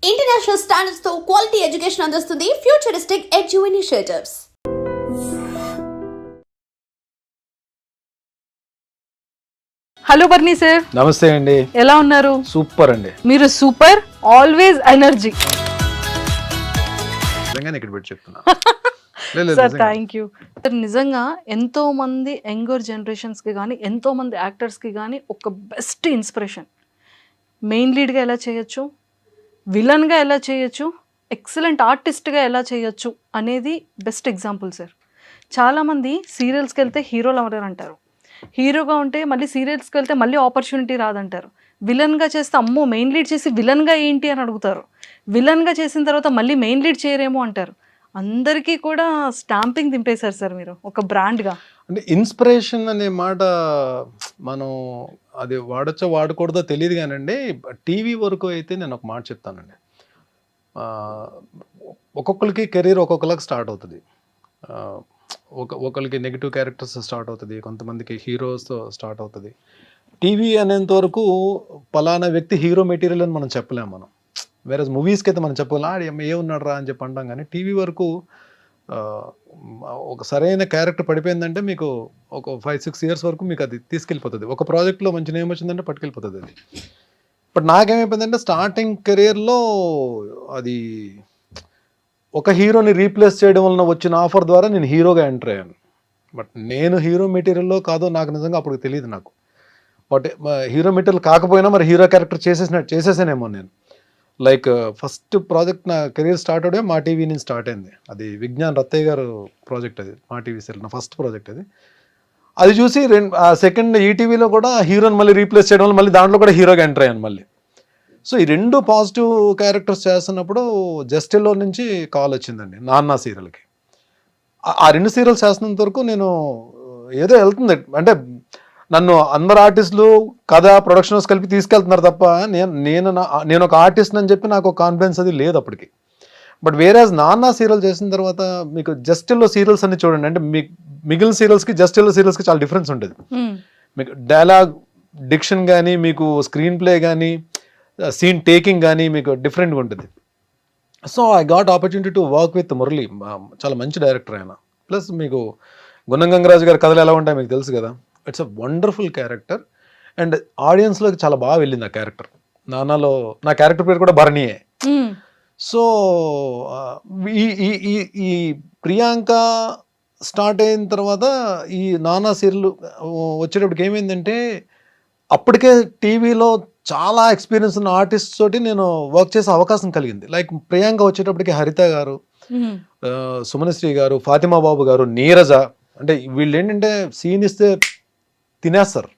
International standards తో quality education అందిస్తుంది futuristic edu initiatives. Hello బర్నీ సార్, నమస్తే అండి. ఎలా ఉన్నారు? సూపర్ అండి. మీరు సూపర్, ఆల్వేస్ ఎనర్జీ. నిజంగానే ఇక్కడ పెట్టి చెప్తున్నా. Sir thank you sir. నిజంగా ఎంతో మంది యంగర్ జనరేషన్స్ కి కానీ ఎంతో మంది యాక్టర్స్ కి కానీ ఒక బెస్ట్ ఇన్స్పిరేషన్. మెయిన్ లీడ్గా ఎలా చేయొచ్చు, విలన్గా ఎలా చేయొచ్చు, ఎక్సలెంట్ ఆర్టిస్ట్గా ఎలా చేయొచ్చు అనేది బెస్ట్ ఎగ్జాంపుల్ సార్. చాలామంది సీరియల్స్కి వెళ్తే హీరోలు ఎవరు అంటారు, హీరోగా ఉంటే మళ్ళీ సీరియల్స్కి వెళ్తే మళ్ళీ ఆపర్చునిటీ రాదంటారు. విలన్గా చేస్తే అమ్మో మెయిన్ లీడ్ చేసి విలన్గా ఏంటి అని అడుగుతారు. విలన్గా చేసిన తర్వాత మళ్ళీ మెయిన్ లీడ్ చేయరేమో అంటారు. అందరికీ కూడా స్టాంపింగ్ దింపేశారు సార్ మీరు ఒక బ్రాండ్గా. అంటే ఇన్స్పిరేషన్ అనే మాట మనం అది వాడచ్చో వాడకూడదో తెలియదు కానండి. టీవీ వరకు అయితే నేను ఒక మాట చెప్తానండి. ఒక్కొక్కరికి కెరీర్ ఒక్కొక్కరికి స్టార్ట్ అవుతుంది. ఒకరికి నెగిటివ్ క్యారెక్టర్స్ స్టార్ట్ అవుతుంది, కొంతమందికి హీరోస్తో స్టార్ట్ అవుతుంది. టీవీ అనేంత వరకు పలానా వ్యక్తి హీరో మెటీరియల్ అని మనం చెప్పలేము. మనం వేరే మూవీస్కి అయితే మనం చెప్పగలం ఏ ఉన్నాడు రా అని చెప్పి అంటాం. కానీ టీవీ వరకు ఒక సరైన క్యారెక్టర్ పడిపోయిందంటే మీకు ఒక 5-6 ఇయర్స్ వరకు మీకు అది తీసుకెళ్ళిపోతుంది. ఒక ప్రాజెక్ట్లో మంచి నేమ్ వచ్చిందంటే పట్టుకెళ్ళిపోతుంది అది. బట్ నాకేమైపోయిందంటే స్టార్టింగ్ కెరియర్లో అది ఒక హీరోని రీప్లేస్ చేయడం వలన వచ్చిన ఆఫర్ ద్వారా నేను హీరోగా ఎంటర్ అయ్యాను. బట్ నేను హీరో మెటీరియల్లో కాదో నాకు నిజంగా అప్పుడు తెలియదు నాకు. బట్ హీరో మెటీరియల్ కాకపోయినా మరి హీరో క్యారెక్టర్ చేసేసానేమో నేను. లైక్ ఫస్ట్ ప్రాజెక్ట్ నా కెరీర్ స్టార్ట్ అవడే మా టీవీ నుంచి స్టార్ట్ అయింది. అది విజ్ఞాన్ రత్తయ్య గారు ప్రాజెక్ట్, అది మా టీవీ సీరియల్ నా ఫస్ట్ ప్రాజెక్ట్. అది చూసి సెకండ్ ఈటీవీలో కూడా హీరోని మళ్ళీ రీప్లేస్ చేయడం వల్ల మళ్ళీ దాంట్లో కూడా హీరోగా ఎంటర్ అయ్యాను మళ్ళీ. సో ఈ 2 పాజిటివ్ క్యారెక్టర్స్ చేస్తున్నప్పుడు జస్టిల్లో నుంచి కాల్ వచ్చిందండి నాన్న సీరియల్కి. ఆ 2 సీరియల్స్ చేస్తున్నంత వరకు నేను ఏదో వెళ్తుంది అంటే నన్ను అందరు ఆర్టిస్టులు కథ ప్రొడక్షన్స్ కలిపి తీసుకెళ్తున్నారు తప్ప నేను ఒక ఆర్టిస్ట్ అని చెప్పి నాకు కాన్ఫిడెన్స్ అది లేదు అప్పటికి. బట్ వేరేజ్ నాన్న సీరియల్ చేసిన తర్వాత మీకు జస్టిల్లో సీరియల్స్ అన్ని చూడండి, అంటే మిగిలిన సీరియల్స్కి జస్టిల్లో సీరియల్స్కి చాలా డిఫరెన్స్ ఉంటుంది. మీకు డైలాగ్ డిక్షన్ కానీ, మీకు స్క్రీన్ ప్లే కానీ, సీన్ టేకింగ్ కానీ మీకు డిఫరెంట్గా ఉంటుంది. So I got opportunity to work with Murali. చాలా మంచి డైరెక్టర్ ఆయన. ప్లస్ మీకు గున్నం గంగరాజు గారి కథలు ఎలా ఉంటాయి మీకు తెలుసు కదా. It's a wonderful character and ఆడియన్స్లోకి చాలా బాగా వెళ్ళింది ఆ క్యారెక్టర్. నాన్నలో నా క్యారెక్టర్ పేరు కూడా భరణియే. సో ఈ ప్రియాంక స్టార్ట్ అయిన తర్వాత ఈ నానా సీరియల్ వచ్చేటప్పటికి ఏమైందంటే అప్పటికే టీవీలో చాలా ఎక్స్పీరియన్స్ ఉన్న ఆర్టిస్ట్ తోటి నేను వర్క్ చేసే అవకాశం కలిగింది. లైక్ ప్రియాంక వచ్చేటప్పటికి హరిత గారు, సుమనశ్రీ గారు, ఫాతిమా బాబు గారు, నీరజ, అంటే వీళ్ళు ఏంటంటే సీన్ ఇస్తే తినేస్తారు.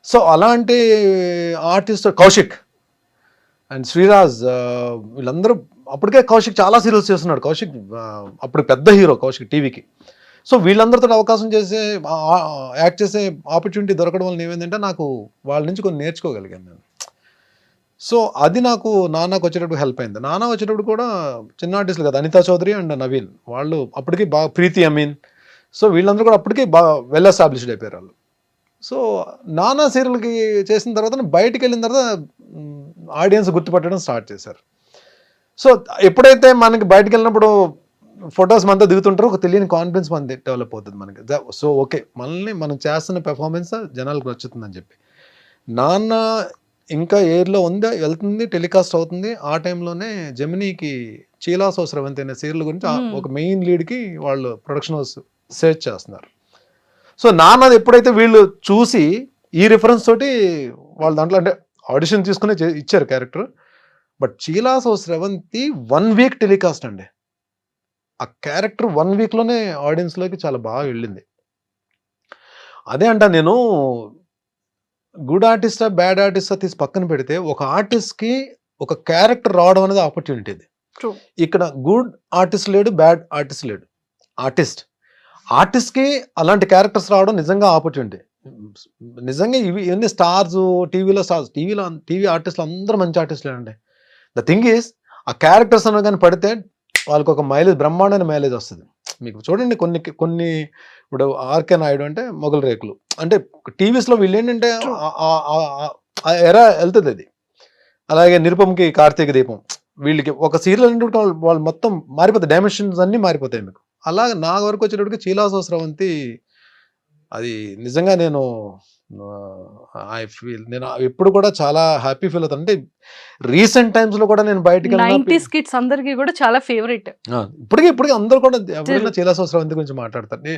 సో అలాంటి ఆర్టిస్ట్ కౌశిక్ అండ్ శ్రీరాజ్, వీళ్ళందరూ అప్పటికే కౌశిక్ చాలా సీరియల్స్ చేస్తున్నాడు. కౌశిక్ అప్పుడు పెద్ద హీరో కౌశిక్ టీవీకి. సో వీళ్ళందరితో అవకాశం చేసే యాక్ట్ చేసే ఆపర్చునిటీ దొరకడం వల్ల ఏమైందంటే నాకు వాళ్ళ నుంచి కొన్ని నేర్చుకోగలిగాను నేను. సో అది నాకు నాన్నకు వచ్చేటప్పుడు హెల్ప్ అయింది. నాన్న వచ్చేటప్పుడు కూడా చిన్న ఆర్టిస్టులు కదా, అనితా చౌదరి అండ్ నవీన్, వాళ్ళు అప్పటికి బాగా, ప్రీతి అమీన్, సో వీళ్ళందరూ కూడా అప్పటికి బాగా వెల్ ఎస్టాబ్లిష్డ్ అయిపోయారు వాళ్ళు. సో నానా సీరియల్కి చేసిన తర్వాత బయటికి వెళ్ళిన తర్వాత ఆడియన్స్ గుర్తుపట్టడం స్టార్ట్ చేశారు. సో ఎప్పుడైతే మనకి బయటకు వెళ్ళినప్పుడు ఫొటోస్ మనతో దిగుతుంటారో ఒక తెలియని కాన్ఫిడెన్స్ మనది డెవలప్ అవుతుంది మనకి. సో ఓకే, మనల్ని మనం చేస్తున్న పెర్ఫార్మెన్స్ జనాలకు నచ్చుతుందని చెప్పి నాన్న ఇంకా ఎయిర్లో ఉంది, వెళ్తుంది, టెలికాస్ట్ అవుతుంది. ఆ టైంలోనే జెమినీకి చీలాసో స్రవంతి అనే సీరియల్ గురించి ఒక మెయిన్ లీడ్కి వాళ్ళు ప్రొడక్షన్ హౌస్ సెర్చ్ చేస్తున్నారు. సో నాన్నది ఎప్పుడైతే వీళ్ళు చూసి ఈ రిఫరెన్స్ తోటి వాళ్ళ దాంట్లో అంటే ఆడిషన్ తీసుకుని ఇచ్చారు character. But చీలాసో Sravanthi 1 week telecast అండి. ఆ క్యారెక్టర్ 1 వీక్లోనే ఆడియన్స్లోకి చాలా బాగా వెళ్ళింది. అదే అంట నేను గుడ్ ఆర్టిస్టా బ్యాడ్ ఆర్టిస్టా తీసి పక్కన పెడితే ఒక ఆర్టిస్ట్కి ఒక క్యారెక్టర్ రావడం అనేది ఆపర్చునిటీ. ఇది ఇక్కడ గుడ్ ఆర్టిస్ట్ లేడు, బ్యాడ్ ఆర్టిస్ట్ లేడు. ఆర్టిస్ట్కి అలాంటి క్యారెక్టర్స్ రావడం నిజంగా ఆపర్చునిటీ. నిజంగా ఇవన్నీ స్టార్స్, టీవీ ఆర్టిస్టులు అందరూ మంచి ఆర్టిస్టులే అండి. ద థింగ్ ఈస్ ఆ క్యారెక్టర్స్ అన్న కానీ పడితే వాళ్ళకి ఒక మైలేజ్, బ్రహ్మాండమైన మైలేజ్ వస్తుంది. మీకు చూడండి కొన్ని ఇప్పుడు ఆర్కే నాయుడు అంటే మొగల్ రేకులు, అంటే టీవీస్లో వీళ్ళు ఏంటంటే ఎరా వెళ్తుంది అది. అలాగే నిరుపంకి కార్తీక దీపం, వీళ్ళకి ఒక సీరియల్ అంటే వాళ్ళు మొత్తం మారిపోతాయి, డైమెన్షన్స్ అన్నీ మారిపోతాయి మీకు. అలాగే నా వరకు వచ్చేటప్పటికి చీలాసో స్రవంతి అది నిజంగా నేను నేను ఎప్పుడు కూడా చాలా హ్యాపీ ఫీల్ అవుతాను. అంటే రీసెంట్ టైమ్స్ లో కూడా నేను బయటకి 90s కిడ్స్ అందరికి కూడా చాలా ఫేవరెట్. ఇప్పటికీ అందరూ కూడా ఎవరైనా చీలాసో స్రవంతి గురించి మాట్లాడతారు.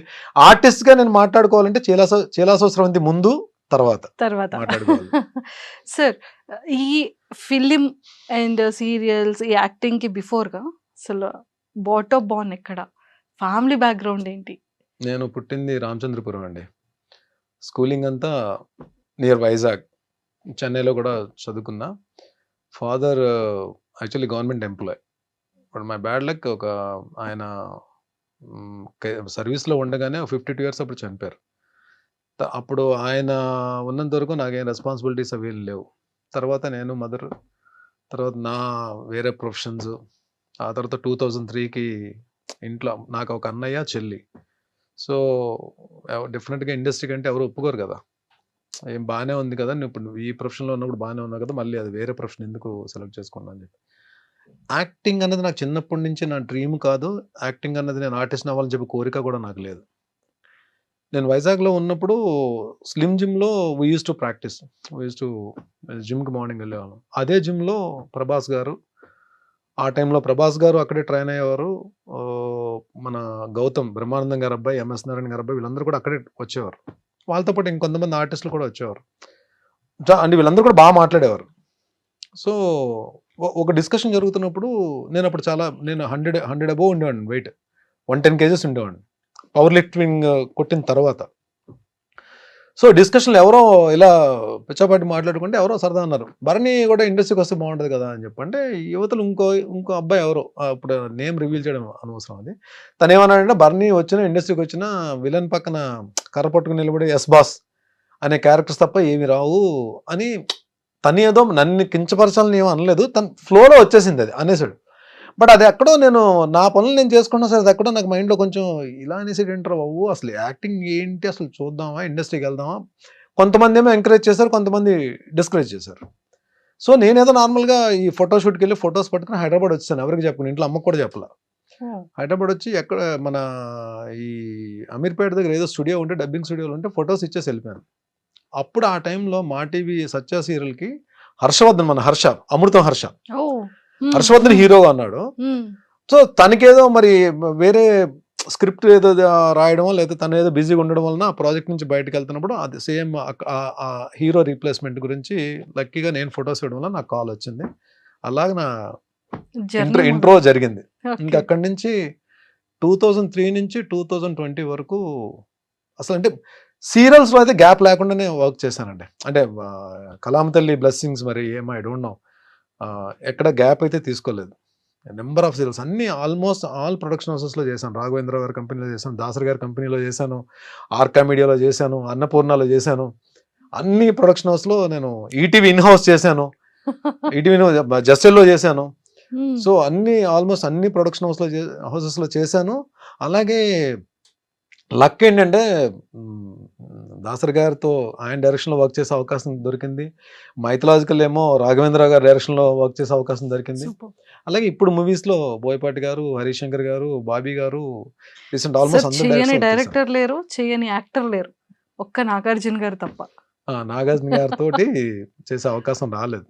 ఆర్టిస్ట్ గా నేను మాట్లాడుకోవాలంటే చీలాసో స్రవంతి ముందు తర్వాత మాట్లాడుకోవాలి. సార్, ఈ ఫిలిం అండ్ సీరియల్స్ ఈ యాక్టింగ్ కి బిఫోర్ గా అసలు బాటమ్ బాన్ ఎక్కడ, ఫ్యామిలీ బ్యాక్గ్రౌండ్ ఏంటి? నేను పుట్టింది రామచంద్రపురం అండి. స్కూలింగ్ అంతా నియర్ వైజాగ్, చెన్నైలో కూడా చదువుకున్నా. Father actually government employee, but my bad luck ఒక ఆయన సర్వీస్లో ఉండగానే 52 ఇయర్స్ అప్పుడు చనిపోయారు. అప్పుడు ఆయన ఉన్నంత వరకు నాకేం రెస్పాన్సిబిలిటీస్ అవి లేవు. తర్వాత నేను మదర్, తర్వాత నా వేరే ప్రొఫెషన్స్. ఆ తర్వాత 2003కి ఇంట్లో నాకు ఒక అన్నయ్య చెల్లి. సో డెఫినెట్గా ఇండస్ట్రీ కంటే ఎవరు ఒప్పుకోరు కదా, ఏం బాగానే ఉంది కదా నువ్వు ఇప్పుడు ఈ ప్రొఫెషన్లో ఉన్నప్పుడు బాగానే ఉన్నావు కదా, మళ్ళీ అది వేరే ప్రొఫెషన్ ఎందుకు సెలెక్ట్ చేసుకున్నా అని చెప్పి. యాక్టింగ్ అన్నది నాకు చిన్నప్పటి నుంచి నా డ్రీమ్ కాదు. యాక్టింగ్ అన్నది నేను ఆర్టిస్ట్ అవ్వాలని చెప్పి కోరిక కూడా నాకు లేదు. నేను వైజాగ్లో ఉన్నప్పుడు స్లిమ్ జిమ్లో వీ యూస్ టు ప్రాక్టీస్, జిమ్కి మార్నింగ్ వెళ్ళేవాళ్ళం. అదే జిమ్లో ప్రభాస్ గారు, ఆ టైంలో ప్రభాస్ గారు అక్కడే ట్రైన్ అయ్యేవారు. మన గౌతమ్ బ్రహ్మానందం గారు అబ్బాయి, ఎంఎస్ నారాయణ గారు అబ్బాయి, వీళ్ళందరూ కూడా అక్కడే వచ్చేవారు. వాళ్ళతో పాటు ఇంకొంతమంది ఆర్టిస్టులు కూడా వచ్చేవారు. అంటే వీళ్ళందరూ కూడా బాగా మాట్లాడేవారు. సో ఒక డిస్కషన్ జరుగుతున్నప్పుడు నేను 100 అబోవ్ ఉండేవాడిని, వెయిట్ 110 kgs ఉండేవాడిని పవర్ లిఫ్టింగ్ కొట్టిన తర్వాత. సో డిస్కషన్లో ఎవరో ఇలా పిచ్చాపాటి మాట్లాడుకుంటే ఎవరో సరదా అన్నారు, భరణి కూడా ఇండస్ట్రీకి వస్తే బాగుంటుంది కదా అని చెప్పి. అంటే యువతలు ఇంకో అబ్బాయి ఎవరో, ఇప్పుడు నేమ్ రివీల్ చేయడం అనవసరం, అది తను ఏమన్నాడంటే, భరణి ఇండస్ట్రీకి వచ్చిన విలన్ పక్కన కర్ర పట్టుకుని నిలబడే ఎస్ బాస్ అనే క్యారెక్టర్స్ తప్ప ఏమి రావు అని. తను ఏదో నన్ను కించపరచాలని ఏమో అనలేదు, తన ఫ్లోలో వచ్చేసింది అది అనేసాడు. బట్ అది ఎక్కడో నేను నా పనులు నేను చేసుకున్నా సరే, అది ఎక్కడో నాకు మైండ్లో కొంచెం ఇలా అనేసాడు ఏంటారు బాబు, అసలు యాక్టింగ్ ఏంటి, అసలు చూద్దామా, ఇండస్ట్రీకి వెళ్దామా. కొంతమంది ఏమో ఎంకరేజ్ చేశారు, కొంతమంది డిస్కరేజ్ చేశారు. సో నేనేదో నార్మల్గా ఈ ఫోటోషూట్కి వెళ్ళి ఫొటోస్ పట్టుకుని హైదరాబాద్ వచ్చాను, ఎవరికి చెప్పను, ఇంట్లో అమ్మకు కూడా చెప్పలే. హైదరాబాద్ వచ్చి ఎక్కడ మన ఈ అమీర్పేట దగ్గర ఏదో స్టూడియో ఉంటే, డబ్బింగ్ స్టూడియోలో ఉంటే ఫొటోస్ ఇచ్చేసి వెళ్ళిపోయాను. అప్పుడు ఆ టైంలో మా టీవీ సత్య సీరియల్కి హర్షవర్ధన్, మన అమృతం హర్షవర్ధన్ హీరోగా అన్నాడు. సో తనకేదో మరి వేరే స్క్రిప్ట్ ఏదో రాయడమో లేదా తను ఏదో బిజీగా ఉండడం వలన ఆ ప్రాజెక్ట్ నుంచి బయటకు వెళ్తున్నప్పుడు అది సేమ్ ఆ హీరో రీప్లేస్మెంట్ గురించి లక్కీగా నేను ఫొటోస్ ఇవ్వడం వల్ల నాకు కాల్ వచ్చింది. అలాగే నా ఇంట్రో జరిగింది. ఇంకా అక్కడి నుంచి 2003 నుంచి 2020 వరకు అసలు అంటే సీరియల్స్లో అయితే గ్యాప్ లేకుండానే వర్క్ చేశానండి. అంటే కలాం తల్లి బ్లెస్సింగ్స్ మరి ఏమో ఐ డోంట్ నో, ఎక్కడ గ్యాప్ అయితే తీసుకోలేదు. నెంబర్ ఆఫ్ సీరియల్స్ అన్ని ఆల్మోస్ట్ ఆల్ ప్రొడక్షన్ హౌసెస్లో చేశాను. రాఘవేంద్ర గారి కంపెనీలో చేశాను, దాసరి గారి కంపెనీలో చేశాను, ఆర్కా మీడియాలో చేశాను, అన్నపూర్ణలో చేశాను. అన్ని ప్రొడక్షన్ హౌస్లో నేను ఈటీవీ ఇన్ హౌస్ చేశాను, ఈటీవీ జస్టెల్లో చేశాను. సో ఆల్మోస్ట్ అన్ని ప్రొడక్షన్ హౌసెస్లో చేశాను. అలాగే లక్ ఏంటంటే దాసరి గారితో ఆయన డైరెక్షన్లో వర్క్ చేసే అవకాశం దొరికింది. మైథలాజికల్ ఏమో రాఘవేంద్ర గారి డైరెక్షన్లో వర్క్ చేసే అవకాశం దొరికింది. అలాగే ఇప్పుడు మూవీస్లో బోయపాటి గారు, హరీష్ శంకర్ గారు, బాబీ గారు, రీసెంట్ ఆల్మోస్ట్ అందరూ డైరెక్టర్ లేరు, చేయని యాక్టర్ లేరు, ఒక్క నాగార్జున గారు తప్ప. నాగార్జున గారితో చేసే అవకాశం రాలేదు.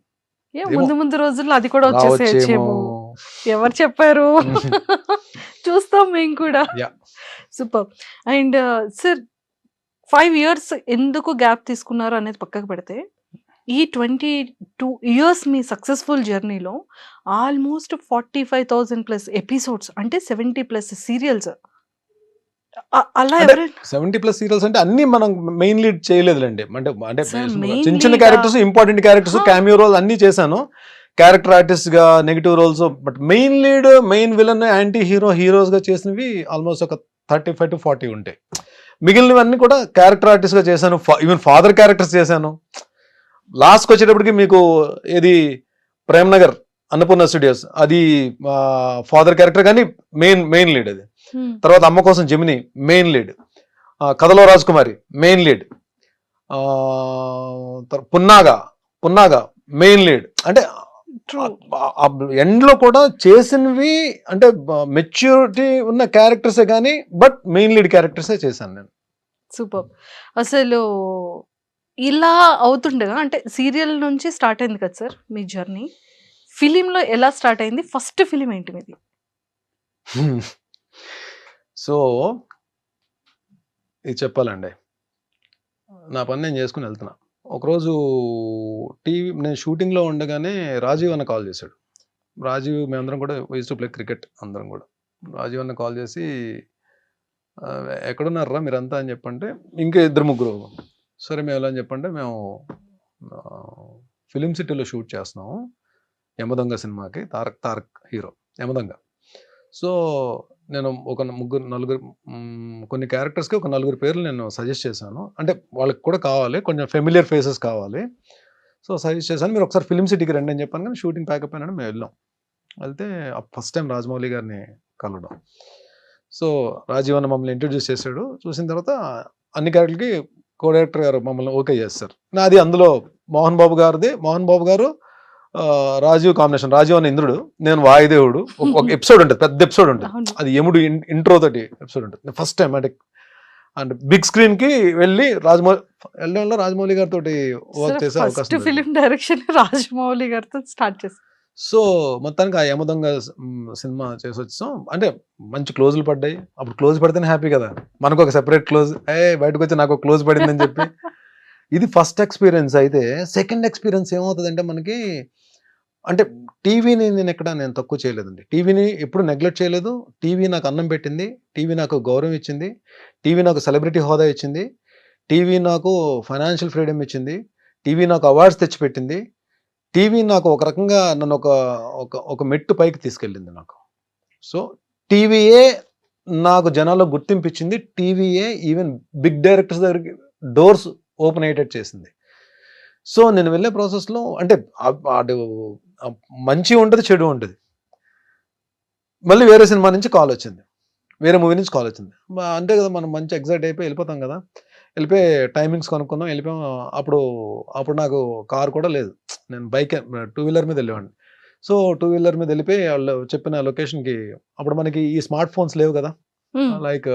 ముందు రోజుల్లో అది కూడా వచ్చేసేమో, ఎవరు చెప్పారు, చూస్తాం మేము కూడా. సూపర్. అండ్ సార్ 5 years ఎందుకు గ్యాప్ తీసుకున్నారు అనేది పక్కకు పెడితే, ఈ 22 years మీ సక్సెస్ఫుల్ జర్నీలో ఆల్మోస్ట్ 45,000+ ఎపిసోడ్స్, అంటే 70+ సీరియల్స్. అలా 70+ సీరియల్స్ అంటే అన్ని మనం మెయిన్ లీడ్ చేయలేదులేండి. అంటే చిన్న చిన్న characters, important characters, cameo role అన్ని చేశాను, క్యారెక్టర్ ఆర్టిస్ట్ గా, negative roles. But main lead, main villain, anti heroes గా చేసినవి ఆల్మోస్ట్ ఒక 35 to 40 ఉంటాయి. మిగిలినవన్నీ కూడా క్యారెక్టర్ ఆర్టిస్ట్ గా చేశాను. ఈవెన్ ఫాదర్ క్యారెక్టర్స్ చేశాను. లాస్ట్కి వచ్చేటప్పటికి మీకు ఏది ప్రేమ్ నగర్ అన్నపూర్ణ స్టూడియోస్, అది ఫాదర్ క్యారెక్టర్ కానీ మెయిన్ లీడ్ అది. తర్వాత అమ్మ కోసం Gemini main lead, Kathalo Rajakumari main lead, Punnaga main lead. అంటే ట్రూ. ఎండ్లో కూడా చేసినవి అంటే మెచ్యూరిటీ ఉన్న క్యారెక్టర్సే కానీ బట్ మెయిన్ లీడ్ క్యారెక్టర్సే చేశాను నేను. సూపర్. అసలు ఇలా అవుతుండగా అంటే సీరియల్ నుంచి స్టార్ట్ అయింది కదా సార్ మీ జర్నీ. ఫిలింలో ఎలా స్టార్ట్ అయింది? ఫస్ట్ ఫిలిం ఏంటి మీది? సో ఇది చెప్పాలండి, నా పని నేను చేసుకుని వెళ్తున్నా. ఒకరోజు నేను షూటింగ్లో ఉండగానే రాజీవ్ అన్న కాల్ చేశాడు. రాజీవ్ మేమందరం కూడా యూజ్ టు ప్లే క్రికెట్ అందరం కూడా. రాజీవ్ అన్న కాల్ చేసి ఎక్కడున్నారా మీరంతా అని చెప్పంటే ఇంకా 2-3. సరే మేము ఎలా అని చెప్పంటే మేము ఫిలిం సిటీలో షూట్ చేస్తున్నాము యమదొంగ సినిమాకి, తారక్ హీరో యమదొంగ. సో నేను ఒక 3-4 కొన్ని క్యారెక్టర్స్కి ఒక 4 పేర్లు నేను సజెస్ట్ చేశాను. అంటే వాళ్ళకి కూడా కావాలి, కొంచెం ఫెమిలియర్ ఫేసెస్ కావాలి. సో సజెస్ట్ చేశాను, మీరు ఒకసారి ఫిలిం సిటీకి రండి అని చెప్పాను. కానీ షూటింగ్ ప్యాకప్ అయినా మేము వెళ్ళాం. వెళ్తే ఫస్ట్ టైం రాజమౌళి గారిని కలవడం. సో రాజీవ్ అన్న మమ్మల్ని ఇంట్రడ్యూస్ చేశాడు. చూసిన తర్వాత అన్ని క్యారెక్టర్కి కో డైరెక్టర్ గారు మమ్మల్ని ఓకే చేస్తారు. నాది అందులో మోహన్ బాబు గారు రాజీవ్ కాంబినేషన్. రాజీవ్ అన్న ఇంద్రుడు, నేను వాయుదేవుడు. ఒక ఎపిసోడ్ ఉంటుంది, పెద్ద ఎపిసోడ్ ఉంటుంది, అది యముడు ఇంట్రో తోటి ఎపిసోడ్ ఉంటుంది. ఫస్ట్ టైం అంటే బిగ్ స్క్రీన్ కి వెళ్ళి రాజమౌళి గారితో వర్క్ చేసే అవకాశం. ఫిలిం డైరెక్షన్ రాజమౌళి గారితో స్టార్ట్ చేసి సో మొత్తానికి ఆ యమదొంగ సినిమా చేసి వచ్చాం. అంటే మంచి క్లోజులు పడ్డాయి. అప్పుడు క్లోజ్ పడితేనే హ్యాపీ కదా, మనకు ఒక సెపరేట్ క్లోజ్, బయటకు వచ్చి నాకు ఒక క్లోజ్ పడిందని చెప్పి. ఇది ఫస్ట్ ఎక్స్పీరియన్స్. అయితే సెకండ్ ఎక్స్పీరియన్స్ ఏమవుతుందంటే మనకి, అంటే టీవీని నేను తక్కువ చేయలేదండి. టీవీని ఎప్పుడు నెగ్లెక్ట్ చేయలేదు. టీవీ నాకు అన్నం పెట్టింది, టీవీ నాకు గౌరవం ఇచ్చింది, టీవీ నాకు సెలబ్రిటీ హోదా ఇచ్చింది, టీవీ నాకు ఫైనాన్షియల్ ఫ్రీడమ్ ఇచ్చింది, టీవీ నాకు అవార్డ్స్ తెచ్చిపెట్టింది, టీవీ నాకు ఒక రకంగా నన్ను ఒక మెట్టు పైకి తీసుకెళ్ళింది నాకు. సో టీవీయే నాకు జనాల్లో గుర్తింపు ఇచ్చింది, టీవీయే ఈవెన్ బిగ్ డైరెక్టర్స్ దగ్గరికి డోర్స్ ఓపెన్ అయ్యేటట్టు చేసింది. సో నేను వెళ్ళే ప్రాసెస్లో అంటే మంచి ఉంటుంది, చెడు ఉంటుంది. మళ్ళీ వేరే సినిమా నుంచి కాల్ వచ్చింది, వేరే మూవీ నుంచి కాల్ వచ్చింది. అంతే కదా, మనం మంచి ఎగ్జైట్ అయిపోయి వెళ్ళిపోతాం కదా. వెళ్ళిపోయి టైమింగ్స్ కనుక్కున్నాం, వెళ్ళిపోయాం. అప్పుడు నాకు కార్ కూడా లేదు, నేను బైక్ 2 వీలర్ మీద వెళ్ళేవాడిని. సో 2 వీలర్ మీద వెళ్ళిపోయి వాళ్ళు చెప్పిన లొకేషన్కి, అప్పుడు మనకి ఈ స్మార్ట్ ఫోన్స్ లేవు కదా, లైక్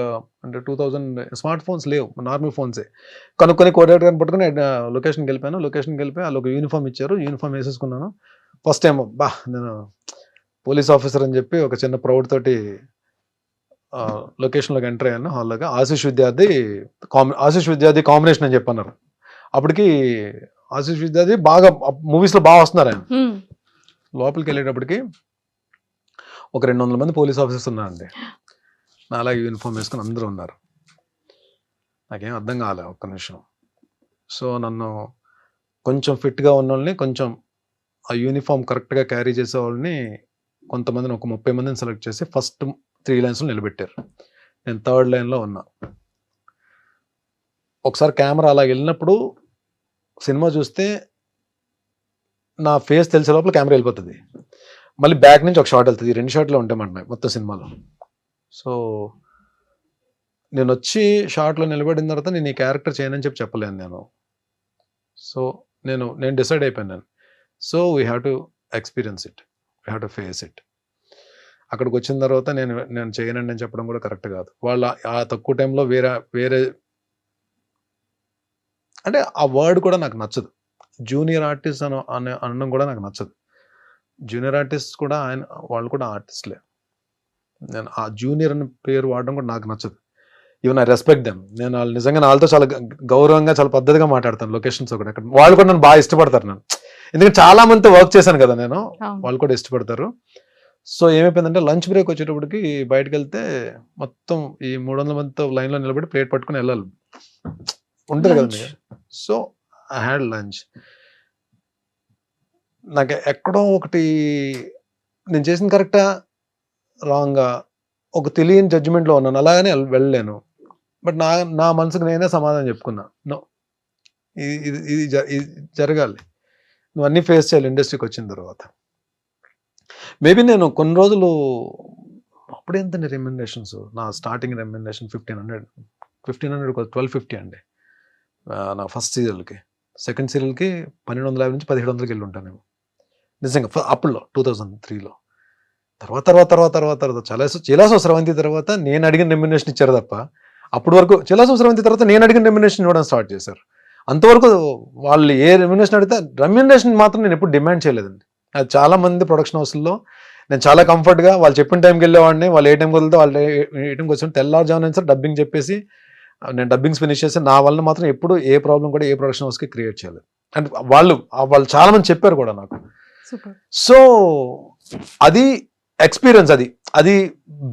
అంటే 2000 స్మార్ట్ ఫోన్స్ లేవు, నార్మల్ ఫోన్సే. కనుక్కొని కోఆర్డినేటర్ పట్టుకుని లొకేషన్కి వెళ్ళిపోయాను. లొకేషన్కి వెళ్ళిపోయి వాళ్ళు ఒక యూనిఫామ్ ఇచ్చారు, యూనిఫామ్ వేసేసుకున్నాను. ఫస్ట్ టైం నేను పోలీస్ ఆఫీసర్ అని చెప్పి ఒక చిన్న ప్రౌడ్ తోటి లొకేషన్లోకి ఎంటర్ అయ్యాను. హాల్లోగా ఆశీష్ విద్యార్థి కాంబినేషన్ అని చెప్పన్నారు. అప్పటికి ఆశీష్ విద్యార్థి బాగా మూవీస్లో బాగా వస్తున్నారు ఆయన. లోపలికి వెళ్ళేటప్పటికి ఒక 200 మంది పోలీస్ ఆఫీసర్స్ ఉన్నారండి. నా అలాగే యూనిఫామ్ వేసుకుని అందరూ ఉన్నారు. నాకేం అర్థం కాలే ఒక్క నిమిషం. సో నన్ను కొంచెం ఫిట్గా ఉన్న వాళ్ళని, కొంచెం ఆ యూనిఫామ్ కరెక్ట్గా క్యారీ చేసే వాళ్ళని, కొంతమందిని ఒక 30 మందిని సెలెక్ట్ చేసి ఫస్ట్ 3 లైన్స్లో నిలబెట్టారు. నేను 3rd లైన్లో ఉన్నా. ఒకసారి కెమెరా అలా వెళ్ళినప్పుడు సినిమా చూస్తే నా ఫేస్ తెలిసే లోపల కెమెరా వెళ్ళిపోతుంది. మళ్ళీ బ్యాక్ నుంచి ఒక షాట్ వెళ్తుంది. 2 షాట్లు ఉంటాయి మొత్తం సినిమాలో. సో నేను వచ్చి షాట్లో నిలబడిన తర్వాత నేను ఈ క్యారెక్టర్ చేయనని చెప్పలేను నేను. సో నేను డిసైడ్ అయిపోయాను. So we have to experience it, we have to face it. అక్కడికి వచ్చిన తర్వాత నేను చేయనండి అని చెప్పడం కూడా కరెక్ట్ కాదు. వాళ్ళ ఆ తక్కువ టైంలో వేరే అంటే ఆ వర్డ్ కూడా నాకు నచ్చదు. జూనియర్ ఆర్టిస్ట్ అనడం కూడా నాకు నచ్చదు. జూనియర్ ఆర్టిస్ట్ కూడా వాళ్ళు కూడా ఆర్టిస్ట్లే. నేను ఆ జూనియర్ అనే పేరు వాడడం కూడా నాకు నచ్చదు. Even I respect them. నేను వాళ్ళు నిజంగా వాళ్ళతో చాలా గౌరవంగా, చాలా పద్ధతిగా మాట్లాడతాను. లొకేషన్స్ ఒకటి అక్కడ వాళ్ళు కూడా నన్ను బాగా ఇష్టపడతారు. నేను ఎందుకంటే చాలా మందితో వర్క్ చేశాను కదా నేను, వాళ్ళు కూడా ఇష్టపడతారు. సో ఏమైపోయిందంటే లంచ్ బ్రేక్ వచ్చేటప్పటికి బయటకు వెళ్తే మొత్తం ఈ 300 మందితో లైన్లో నిలబడి ప్లేట్ పట్టుకుని వెళ్ళాలి, ఉంటుంది కదా. So I had lunch. నాకు ఎక్కడో ఒకటి నేను చేసిన కరెక్టా రాంగా ఒక తెలియని జడ్జిమెంట్లో ఉన్నాను. అలాగనే వెళ్ళలేను. బట్ నా మనసుకు నేనే సమాధానం చెప్పుకున్నా, నో, ఇది జరగాలి, నువ్వు అన్నీ ఫేస్ చేయాలి ఇండస్ట్రీకి వచ్చిన తర్వాత. మేబీ నేను కొన్ని రోజులు అప్పుడెంత రెమ్యునరేషన్స్, నా స్టార్టింగ్ రెమ్యునరేషన్ 1500 1250 అండి నా ఫస్ట్ సీరియల్కి. సెకండ్ సీరియల్కి 1250 నుంచి 1700కి వెళ్ళి ఉంటాను. నిజంగా అప్పుల్లో 2003లో. తర్వాత చిలాసో స్రవంతి తర్వాత నేను అడిగిన రెమ్యునరేషన్ ఇచ్చారు తప్ప, అప్పటి వరకు చిలాసో స్రవంతి తర్వాత నేను అడిగిన రెమ్యునరేషన్ ఇవ్వడం స్టార్ట్ చేశారు. అంతవరకు వాళ్ళు ఏ రెమ్యునరేషన్ అడిగితే రెమ్యునరేషన్ మాత్రం నేను ఎప్పుడు డిమాండ్ చేయలేదండి. అది చాలా మంది ప్రొడక్షన్ హౌస్లో నేను చాలా కంఫర్ట్గా వాళ్ళు చెప్పిన టైంకి వెళ్ళేవాడిని, వాళ్ళు ఏ టైంకి వెళ్తే వాళ్ళు ఏ టైంకి వచ్చి తెల్లారుజామున సార్ డబ్బింగ్ చెప్పేసి నేను డబ్బింగ్స్ ఫినిష్ చేసి నా వల్ల మాత్రం ఎప్పుడు ఏ ప్రాబ్లం కూడా ఏ ప్రొడక్షన్ హౌస్కి క్రియేట్ చేయలేదు. అండ్ వాళ్ళు చాలా మంది చెప్పారు కూడా నాకు. సో అది ఎక్స్పీరియన్స్, అది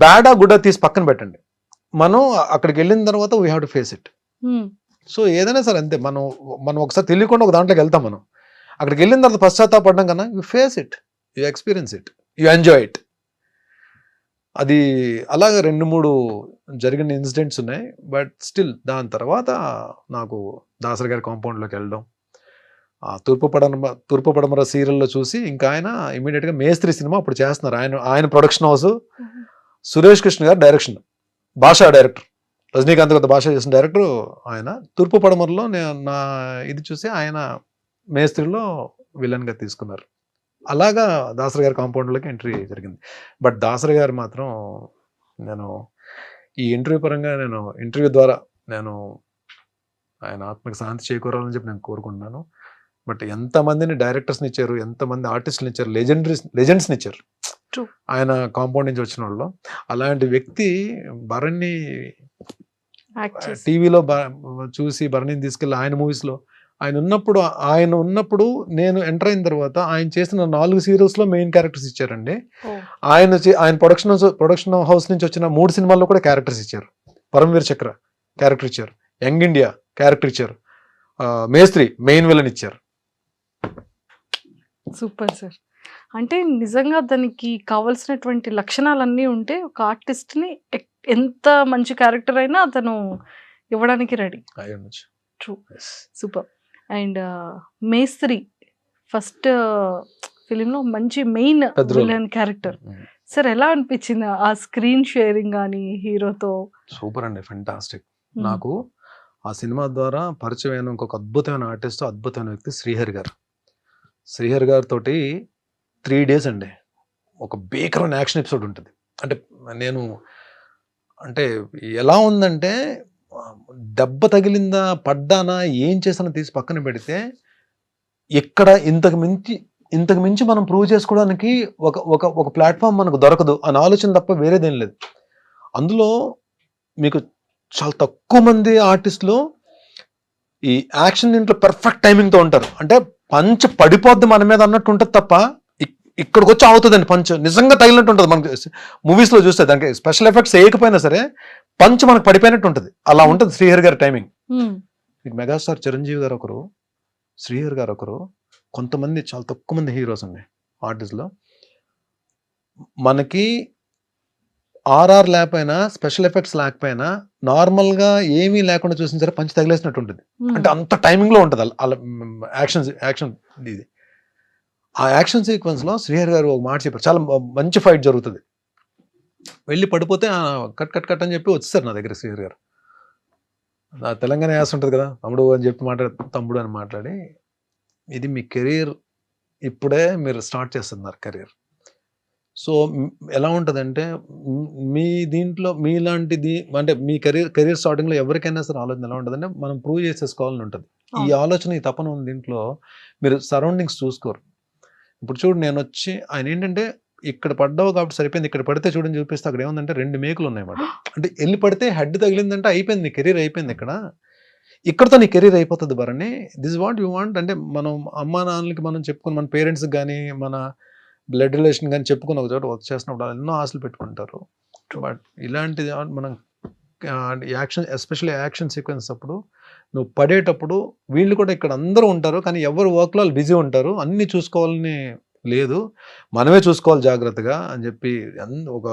బ్యాడా గుడ్డా తీసి పక్కన పెట్టండి. మనం అక్కడికి వెళ్ళిన తర్వాత we have to face it. So ఏదైనా సరే అంతే, మనం ఒకసారి తెలియకుండా ఒక దాంట్లోకి వెళ్తాం. మనం అక్కడికి వెళ్ళిన తర్వాత పశ్చాత్తాపడడం కన్నా you face it, you experience it, you enjoy it. అది అలాగే 2-3 జరిగిన ఇన్సిడెంట్స్ ఉన్నాయి. బట్ స్టిల్ దాని తర్వాత నాకు దాసరి గారి కాంపౌండ్లోకి వెళ్ళడం, తూర్పు పడమర సీరియల్లో చూసి ఇంకా ఆయన ఇమీడియట్గా మేస్త్రి సినిమా అప్పుడు చేస్తున్నారు. ఆయన ప్రొడక్షన్ హౌస్, సురేష్ కృష్ణ గారు డైరెక్షన్, భాషా డైరెక్టర్, రజనీకాంత్ గారు భాష చేసిన డైరెక్టర్ ఆయన. తూర్పు పడమరలో నా ఇది చూసి ఆయన మేస్త్రిలో విలన్గా తీసుకున్నారు. అలాగా దాసరి గారి కాంపౌండ్లోకి ఎంట్రీ జరిగింది. బట్ దాసరి గారు మాత్రం నేను ఈ ఇంటర్వ్యూ పరంగా ఇంటర్వ్యూ ద్వారా ఆయన ఆత్మకి శాంతి చేకూరాలని చెప్పి నేను కోరుకుంటున్నాను. బట్ ఎంతమందిని డైరెక్టర్స్ని ఇచ్చారు, ఎంతమంది ఆర్టిస్టులు ఇచ్చారు, లెజెండ్స్ని ఇచ్చారు ఆయన కాంపౌండ్ నుంచి వచ్చిన వాళ్ళు. అలాంటి వ్యక్తి భరణి టీవీలో చూసి భరణిని తీసుకెళ్ళి ఆయన మూవీస్లో ఆయన ఉన్నప్పుడు నేను ఎంటర్ అయిన తర్వాత ఆయన చేసిన 4 సీరియల్స్లో మెయిన్ క్యారెక్టర్స్ ఇచ్చారండి. ఆయన ప్రొడక్షన్ హౌస్ నుంచి వచ్చిన 3 సినిమాల్లో కూడా క్యారెక్టర్స్ ఇచ్చారు. పరమవీర్ చక్ర క్యారెక్టర్ ఇచ్చారు, యంగ్ ఇండియా క్యారెక్టర్ ఇచ్చారు, మేస్త్రి మెయిన్ విలన్ ఇచ్చారు. Super sir. అంటే నిజంగా దానికి కావాల్సినటువంటి లక్షణాలన్నీ ఉంటే ఒక ఆర్టిస్ట్ని ఎంత మంచి క్యారెక్టర్ అయినా అతను ఇవ్వడానికి రెడీ. True, super. అండ్ మేస్త్రి ఫస్ట్ ఫిలింలో మంచి మెయిన్ విలన్ క్యారెక్టర్. సార్ ఎలా అనిపించింది ఆ స్క్రీన్ షేరింగ్ కానీ హీరోతో? సూపర్ అండి, ఫెంటాస్టిక్. నాకు ఆ సినిమా ద్వారా పరిచయం అయిన ఇంకొక అద్భుతమైన ఆర్టిస్ట్, అద్భుతమైన వ్యక్తి శ్రీహరి గారితో 3 days అండి ఒక భీకరమైన యాక్షన్ ఎపిసోడ్ ఉంటుంది. అంటే ఎలా ఉందంటే దెబ్బ తగిలిందా, పడ్డానా, ఏం చేసానో తీసి పక్కన పెడితే ఇక్కడ ఇంతకు మించి మనం ప్రూవ్ చేసుకోవడానికి ఒక ప్లాట్ఫామ్ మనకు దొరకదు అని ఆలోచన తప్ప వేరేదేం లేదు. అందులో మీకు చాలా తక్కువ మంది ఆర్టిస్టులు ఈ యాక్షన్ దీంట్లో పర్ఫెక్ట్ టైమింగ్తో ఉంటారు. అంటే పంచ్ పడిపోద్ది మన మీద అన్నట్టు ఉంటుంది తప్ప ఇక్కడికి వచ్చి అవుతుందండి పంచ్ నిజంగా తగిలినట్టు ఉంటుంది. మనకి మూవీస్లో చూస్తే దానికి స్పెషల్ ఎఫెక్ట్స్ వేయకపోయినా సరే పంచ్ మనకు పడిపోయినట్టు ఉంటుంది. అలా ఉంటుంది శ్రీహరి గారి టైమింగ్. మెగాస్టార్ చిరంజీవి గారు ఒకరు, శ్రీహరి గారు ఒకరు, కొంతమంది చాలా తక్కువ మంది హీరోస్ ఉన్నాయి ఆర్టిస్ట్లో. మనకి ఆర్ఆర్ లేకపోయినా, స్పెషల్ ఎఫెక్ట్స్ లేకపోయినా, నార్మల్గా ఏమీ లేకుండా చూసిన సరే పంచ్ తగిలేసినట్టు ఉంటుంది. అంటే అంత టైమింగ్లో ఉంటుంది అలా యాక్షన్ ఇది. ఆ యాక్షన్ సీక్వెన్స్లో శ్రీహరి గారు ఒక మాట చెప్పారు, చాలా మంచి ఫైట్ జరుగుతుంది, వెళ్ళి పడిపోతే కట్ అని చెప్పి వచ్చేసారు నా దగ్గర శ్రీహరి గారు. నా తెలంగాణ యాస ఉంటుంది కదా, తమ్ముడు అని చెప్పి తమ్ముడు అని మాట్లాడి, ఇది మీ కెరీర్, ఇప్పుడే మీరు స్టార్ట్ చేస్తున్నారు కెరీర్. సో ఎలా ఉంటుందంటే మీ దీంట్లో మీలాంటిది అంటే మీ కెరీర్ స్టార్టింగ్లో ఎవరికైనా సరే ఆలోచన ఎలా ఉంటుందంటే మనం ప్రూవ్ చేసేసుకోవాలని ఉంటుంది. ఈ ఆలోచన, ఈ తపన ఉంది దీంట్లో. మీరు సరౌండింగ్స్ చూసుకోరు. ఇప్పుడు చూడు, నేను వచ్చి ఆయన ఏంటంటే ఇక్కడ పడ్డావు కాబట్టి సరిపోయింది, ఇక్కడ పడితే చూడని చూపిస్తే అక్కడ ఏముందంటే 2 మేకులు ఉన్నాయన్నమాట. అంటే వెళ్ళి పడితే హెడ్ తగిలిందంటే అయిపోయింది, నీ కెరీర్ అయిపోయింది. ఇక్కడతో నీ కెరీర్ అయిపోతుంది Bharani. This what you want అంటే మనం అమ్మా నాన్నలకి మనం చెప్పుకుని, మన పేరెంట్స్కి కానీ మన బ్లడ్ రిలేషన్ కానీ చెప్పుకుని ఒక చోట వర్క్ చేసినప్పుడు ఎన్నో ఆశలు పెట్టుకుంటారు. బట్ ఇలాంటిది మనం యాక్షన్, ఎస్పెషల్లీ యాక్షన్ సీక్వెన్స్ అప్పుడు నువ్వు పడేటప్పుడు వీళ్ళు కూడా ఇక్కడ అందరూ ఉంటారు, కానీ ఎవరు వర్క్లో వాళ్ళు బిజీ ఉంటారు, అన్నీ చూసుకోవాలని లేదు, మనమే చూసుకోవాలి జాగ్రత్తగా అని చెప్పి ఒక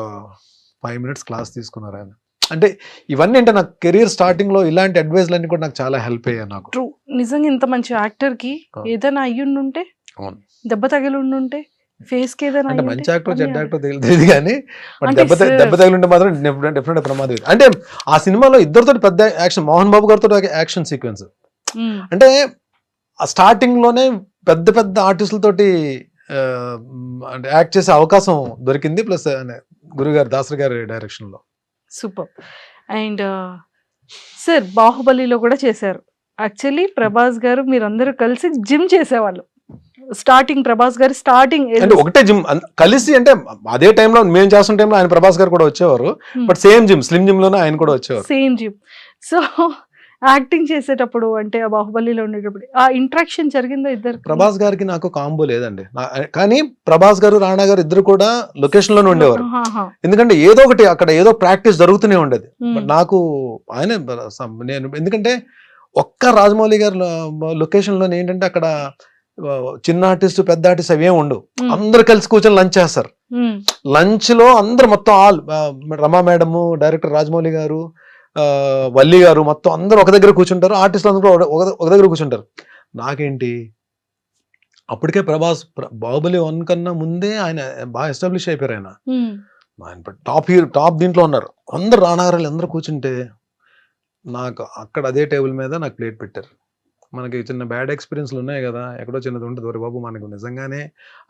5 minutes క్లాస్ తీసుకున్నారు ఆయన. అంటే ఇవన్నీ అంటే నాకు కెరీర్ స్టార్టింగ్లో ఇలాంటి అడ్వైజ్లన్నీ కూడా నాకు చాలా హెల్ప్ అయ్యాయి. నాకు ట్రూ, నిజంగా ఇంత మంచి యాక్టర్కి ఏదైనా అయ్యుండుంటే, దెబ్బ తగిలి ఉండుంటే, ఫేస్ కి ఏదైనా అంటే మంచి యాక్టర్ చెడ్డ యాక్టర్ తెలియదు కానీ దెబ్బ తగిలింటే మాత్రం డెఫినెట్ ప్రమాదం. అంటే ఆ సినిమాలో ఇద్దరితో పెద్ద యాక్షన్, మోహన్ బాబు గారితో యాక్షన్ సీక్వెన్స్. అంటే ఆ స్టార్టింగ్ లోనే పెద్ద ఆర్టిస్టులతోటి అంటే యాక్ట్ చేసే అవకాశం దొరికింది. ప్లస్ గురుగారు దాసరి గారి డైరెక్షన్లో. సూపర్. అండ్ సార్ బాహుబలిలో కూడా చేశారు. యాక్చువల్లీ ప్రభాస్ గారు మీరందరూ కలిసి జిమ్ చేసేవాళ్ళు. స్టార్టింగ్ ప్రభాస్ గారు స్టార్టింగ్ అంటే ఒకటే జిమ్ కలిసి, అంటే అదే టైంలో మేము చేస్తున్న టైంలో ఆయన ప్రభాస్ గారు కూడా వచ్చేవారు. But same gym, slim gym లోనే ఆయన కూడా వచ్చేవారు. Same gym. సో యాక్టింగ్ చేసేటప్పుడు అంటే ఆ బాహుబలిలో ఉండేటప్పుడు ఆ ఇంట్రాక్షన్ జరిగిందో ఇద్దరు? ప్రభాస్ గారికి నాకు కాంబో లేదండి. కానీ ప్రభాస్ గారు రాణా గారు ఇద్దరు కూడా లొకేషన్ లోనే ఉండేవారు. ఎందుకంటే ఏదో ఒకటి అక్కడ ఏదో ప్రాక్టీస్ జరుగుతూనే ఉండేది. బట్ నాకు ఆయన నేను ఎందుకంటే ఒక్క రాజమౌళి గారు లొకేషన్ లోనే ఏంటంటే అక్కడ చిన్న ఆర్టిస్ట్ పెద్ద ఆర్టిస్ట్ అవేం ఉండవు. అందరు కలిసి కూర్చొని లంచ్ చేస్తారు. లంచ్ లో అందరు మొత్తం ఆల్ రమా మేడము, డైరెక్టర్ రాజమౌళి గారు, వల్లి గారు మొత్తం అందరూ ఒక దగ్గర కూర్చుంటారు. ఆర్టిస్టులు అందరూ ఒక దగ్గర కూర్చుంటారు. నాకేంటి అప్పటికే ప్రభాస్ బాహుబలి 1 కన్నా ముందే ఆయన బాగా ఎస్టాబ్లిష్ అయిపోయారు. ఆయన టాప్ దీంట్లో ఉన్నారు. అందరు రానాగారాలు అందరూ కూర్చుంటే నాకు అక్కడ అదే టేబుల్ మీద నాకు ప్లేట్ పెట్టారు. మనకి చిన్న బ్యాడ్ ఎక్స్పీరియన్స్లు ఉన్నాయి కదా, ఎక్కడో చిన్నది ఉంటుంది. ఒరే బాబు, మనకు నిజంగానే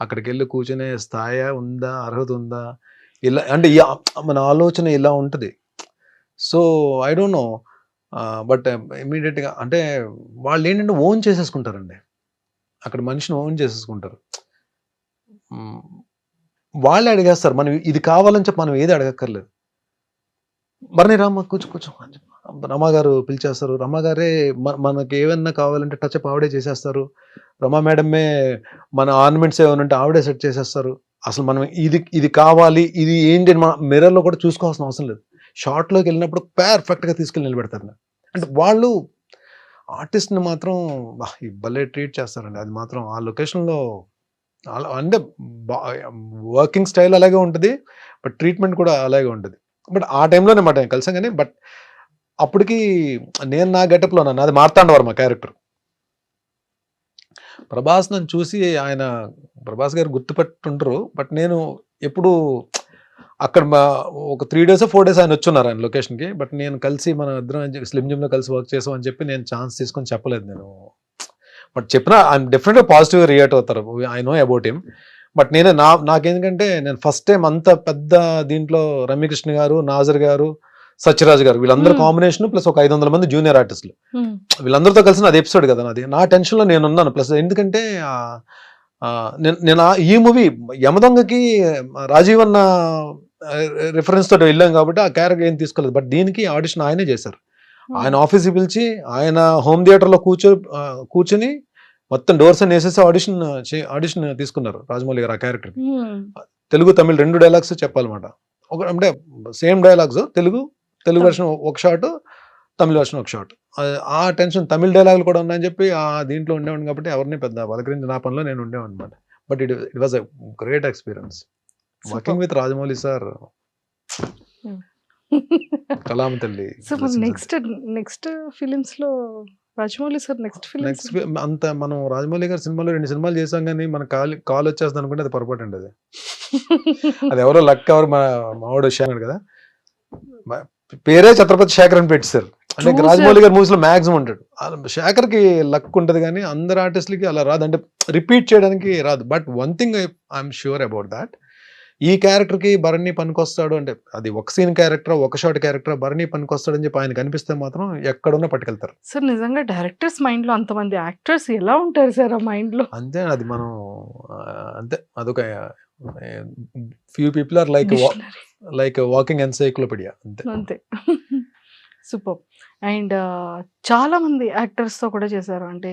అక్కడికి వెళ్ళి కూర్చునే స్థాయి ఉందా, అర్హత ఉందా, ఇలా అంటే మన ఆలోచన ఇలా ఉంటుంది. So I don't know, but ఇమీడియట్గా అంటే వాళ్ళు ఏంటంటే ఓన్ చేసేసుకుంటారండి. అక్కడ మనిషిని ఓన్ చేసేసుకుంటారు. వాళ్ళే అడిగేస్తారు. మనం ఇది కావాలని చెప్పి మనం ఏది అడగక్కర్లేదు. మరిని రామ్మ కూర్చో అని చెప్పి రమా గారు పిలిచేస్తారు. రమా గారే మనకి ఏమన్నా కావాలంటే టచ్అప్ ఆవిడే చేసేస్తారు. రమా మేడమే మన ఆర్నమెంట్స్ ఏమైనా ఉంటే ఆవిడే సెట్ చేసేస్తారు. అసలు మనం ఇది కావాలి, ఇది ఏంటి మన మిర్రర్లో కూడా చూసుకోవాల్సిన అవసరం లేదు. షార్ట్లోకి వెళ్ళినప్పుడు పర్ఫెక్ట్గా తీసుకెళ్ళి నిలబెడతారు. అంటే వాళ్ళు ఆర్టిస్ట్ని మాత్రం భలే ట్రీట్ చేస్తారండి. అది మాత్రం ఆ లొకేషన్లో అంటే వర్కింగ్ స్టైల్ అలాగే ఉంటుంది, బట్ ట్రీట్మెంట్ కూడా అలాగే ఉంటుంది. బట్ ఆ టైంలోనే మాట కలిసాం. కానీ బట్ అప్పటికి నేను నా గెటప్లో ఉన్నాను. అది మార్తాండవర్మ క్యారెక్టర్. ప్రభాస్ నన్ను చూసి ఆయన ప్రభాస్ గారు గుర్తుపెట్టుంటారు. బట్ నేను ఎప్పుడు అక్కడ ఒక 3 days 4 days ఆయన వచ్చున్నారు ఆయన లొకేషన్కి. బట్ నేను కలిసి మన ఇద్దరం స్లిమ్ జిమ్లో కలిసి వర్క్ చేసాం అని చెప్పి నేను ఛాన్స్ తీసుకొని చెప్పలేదు నేను. బట్ చెప్పినా ఆయన డెఫినెట్గా పాజిటివ్గా రియాక్ట్ అవుతారు. I know about him. But నాకేందుకంటే నేను ఫస్ట్ టైం అంత పెద్ద దీంట్లో రమ్యకృష్ణ గారు, నాజర్ గారు, సత్యరాజ్ గారు వీళ్ళందరూ కాంబినేషన్ ప్లస్ ఒక 500 మంది జూనియర్ ఆర్టిస్టులు వీళ్ళందరితో కలిసి అది ఎపిసోడ్ కదా నాది. నా టెన్షన్లో నేను ఉన్నాను. ప్లస్ ఎందుకంటే నేను ఈ మూవీ యమదొంగకి రాజీవ్ అన్న రిఫరెన్స్ తోటి వెళ్ళాం కాబట్టి ఆ క్యారెక్టర్ ఏం తీసుకోలేదు. బట్ దీనికి ఆడిషన్ ఆయనే చేశారు. ఆయన ఆఫీస్కి పిలిచి ఆయన హోమ్ థియేటర్లో కూర్చొని మొత్తం డోర్స్ అని వేసేసి ఆడిషన్ తీసుకున్నారు రాజమౌళి గారు ఆ క్యారెక్టర్. తెలుగు తమిళ్ 2 డైలాగ్స్ చెప్పాలన్నమాట. అంటే సేమ్ డైలాగ్స్, తెలుగు వెర్షన్ ఒక షాట్, తమిళ వెర్షన్ ఒక షాట్. ఆ టెన్షన్ తమిళ డైలాగులు కూడా ఉన్నాయని చెప్పి ఆ దీంట్లో ఉండేవాడిని కాబట్టి ఎవరిని పెద్ద పలకరించి నా పనిలో నేను ఉండేవాడిని అనమాట. But it was a great experience working with Rajamouli sir. కలాం తల్లి. నెక్స్ట్ ఫిలిమ్స్ లో రాజమౌళి సార్ నెక్స్ట్ అంత మనం రాజమౌళి గారి సినిమాలో 2 సినిమాలు చేసాం కానీ మన కాల్ వచ్చేస్తుంది అనుకుంటే అది పొరపాటు అండి. అది ఎవరో లక్ ఎవరు మావాడు వచ్చాడు కదా, పేరే ఛత్రపతి శేఖర్ అని పెట్టారు. అంటే రాజమౌళి గారి మూవీస్ లో మాక్సిమం ఉంటాడు. శేఖర్ కి లక్ ఉంటుంది కానీ అందరు ఆర్టిస్టులకి అలా రాదు, అంటే రిపీట్ చేయడానికి రాదు. But one thing I'm sure about that, ఈ క్యారెక్టర్ కి భరణి పనికొస్తాడు అంటే అది ఒక సీన్ క్యారెక్టర్, ఒక షాట్ క్యారెక్టర్, భరణి పనికొస్తాడు అని చెప్పి ఆయన కనిపిస్తే మాత్రం ఎక్కడున్నా పట్టుకెళ్తారు సార్. నిజంగా డైరెక్టర్స్ మైండ్ లో అంతమంది యాక్టర్స్ ఎలా ఉంటారు సార్ ఆ మైండ్ లో? అంతే, అది మనం అంతే, అదొక few people are like walking encyclopedia అంతే. సూపర్. అండ్ చాలా మంది యాక్టర్స్ తో కూడా చేశారు. అంటే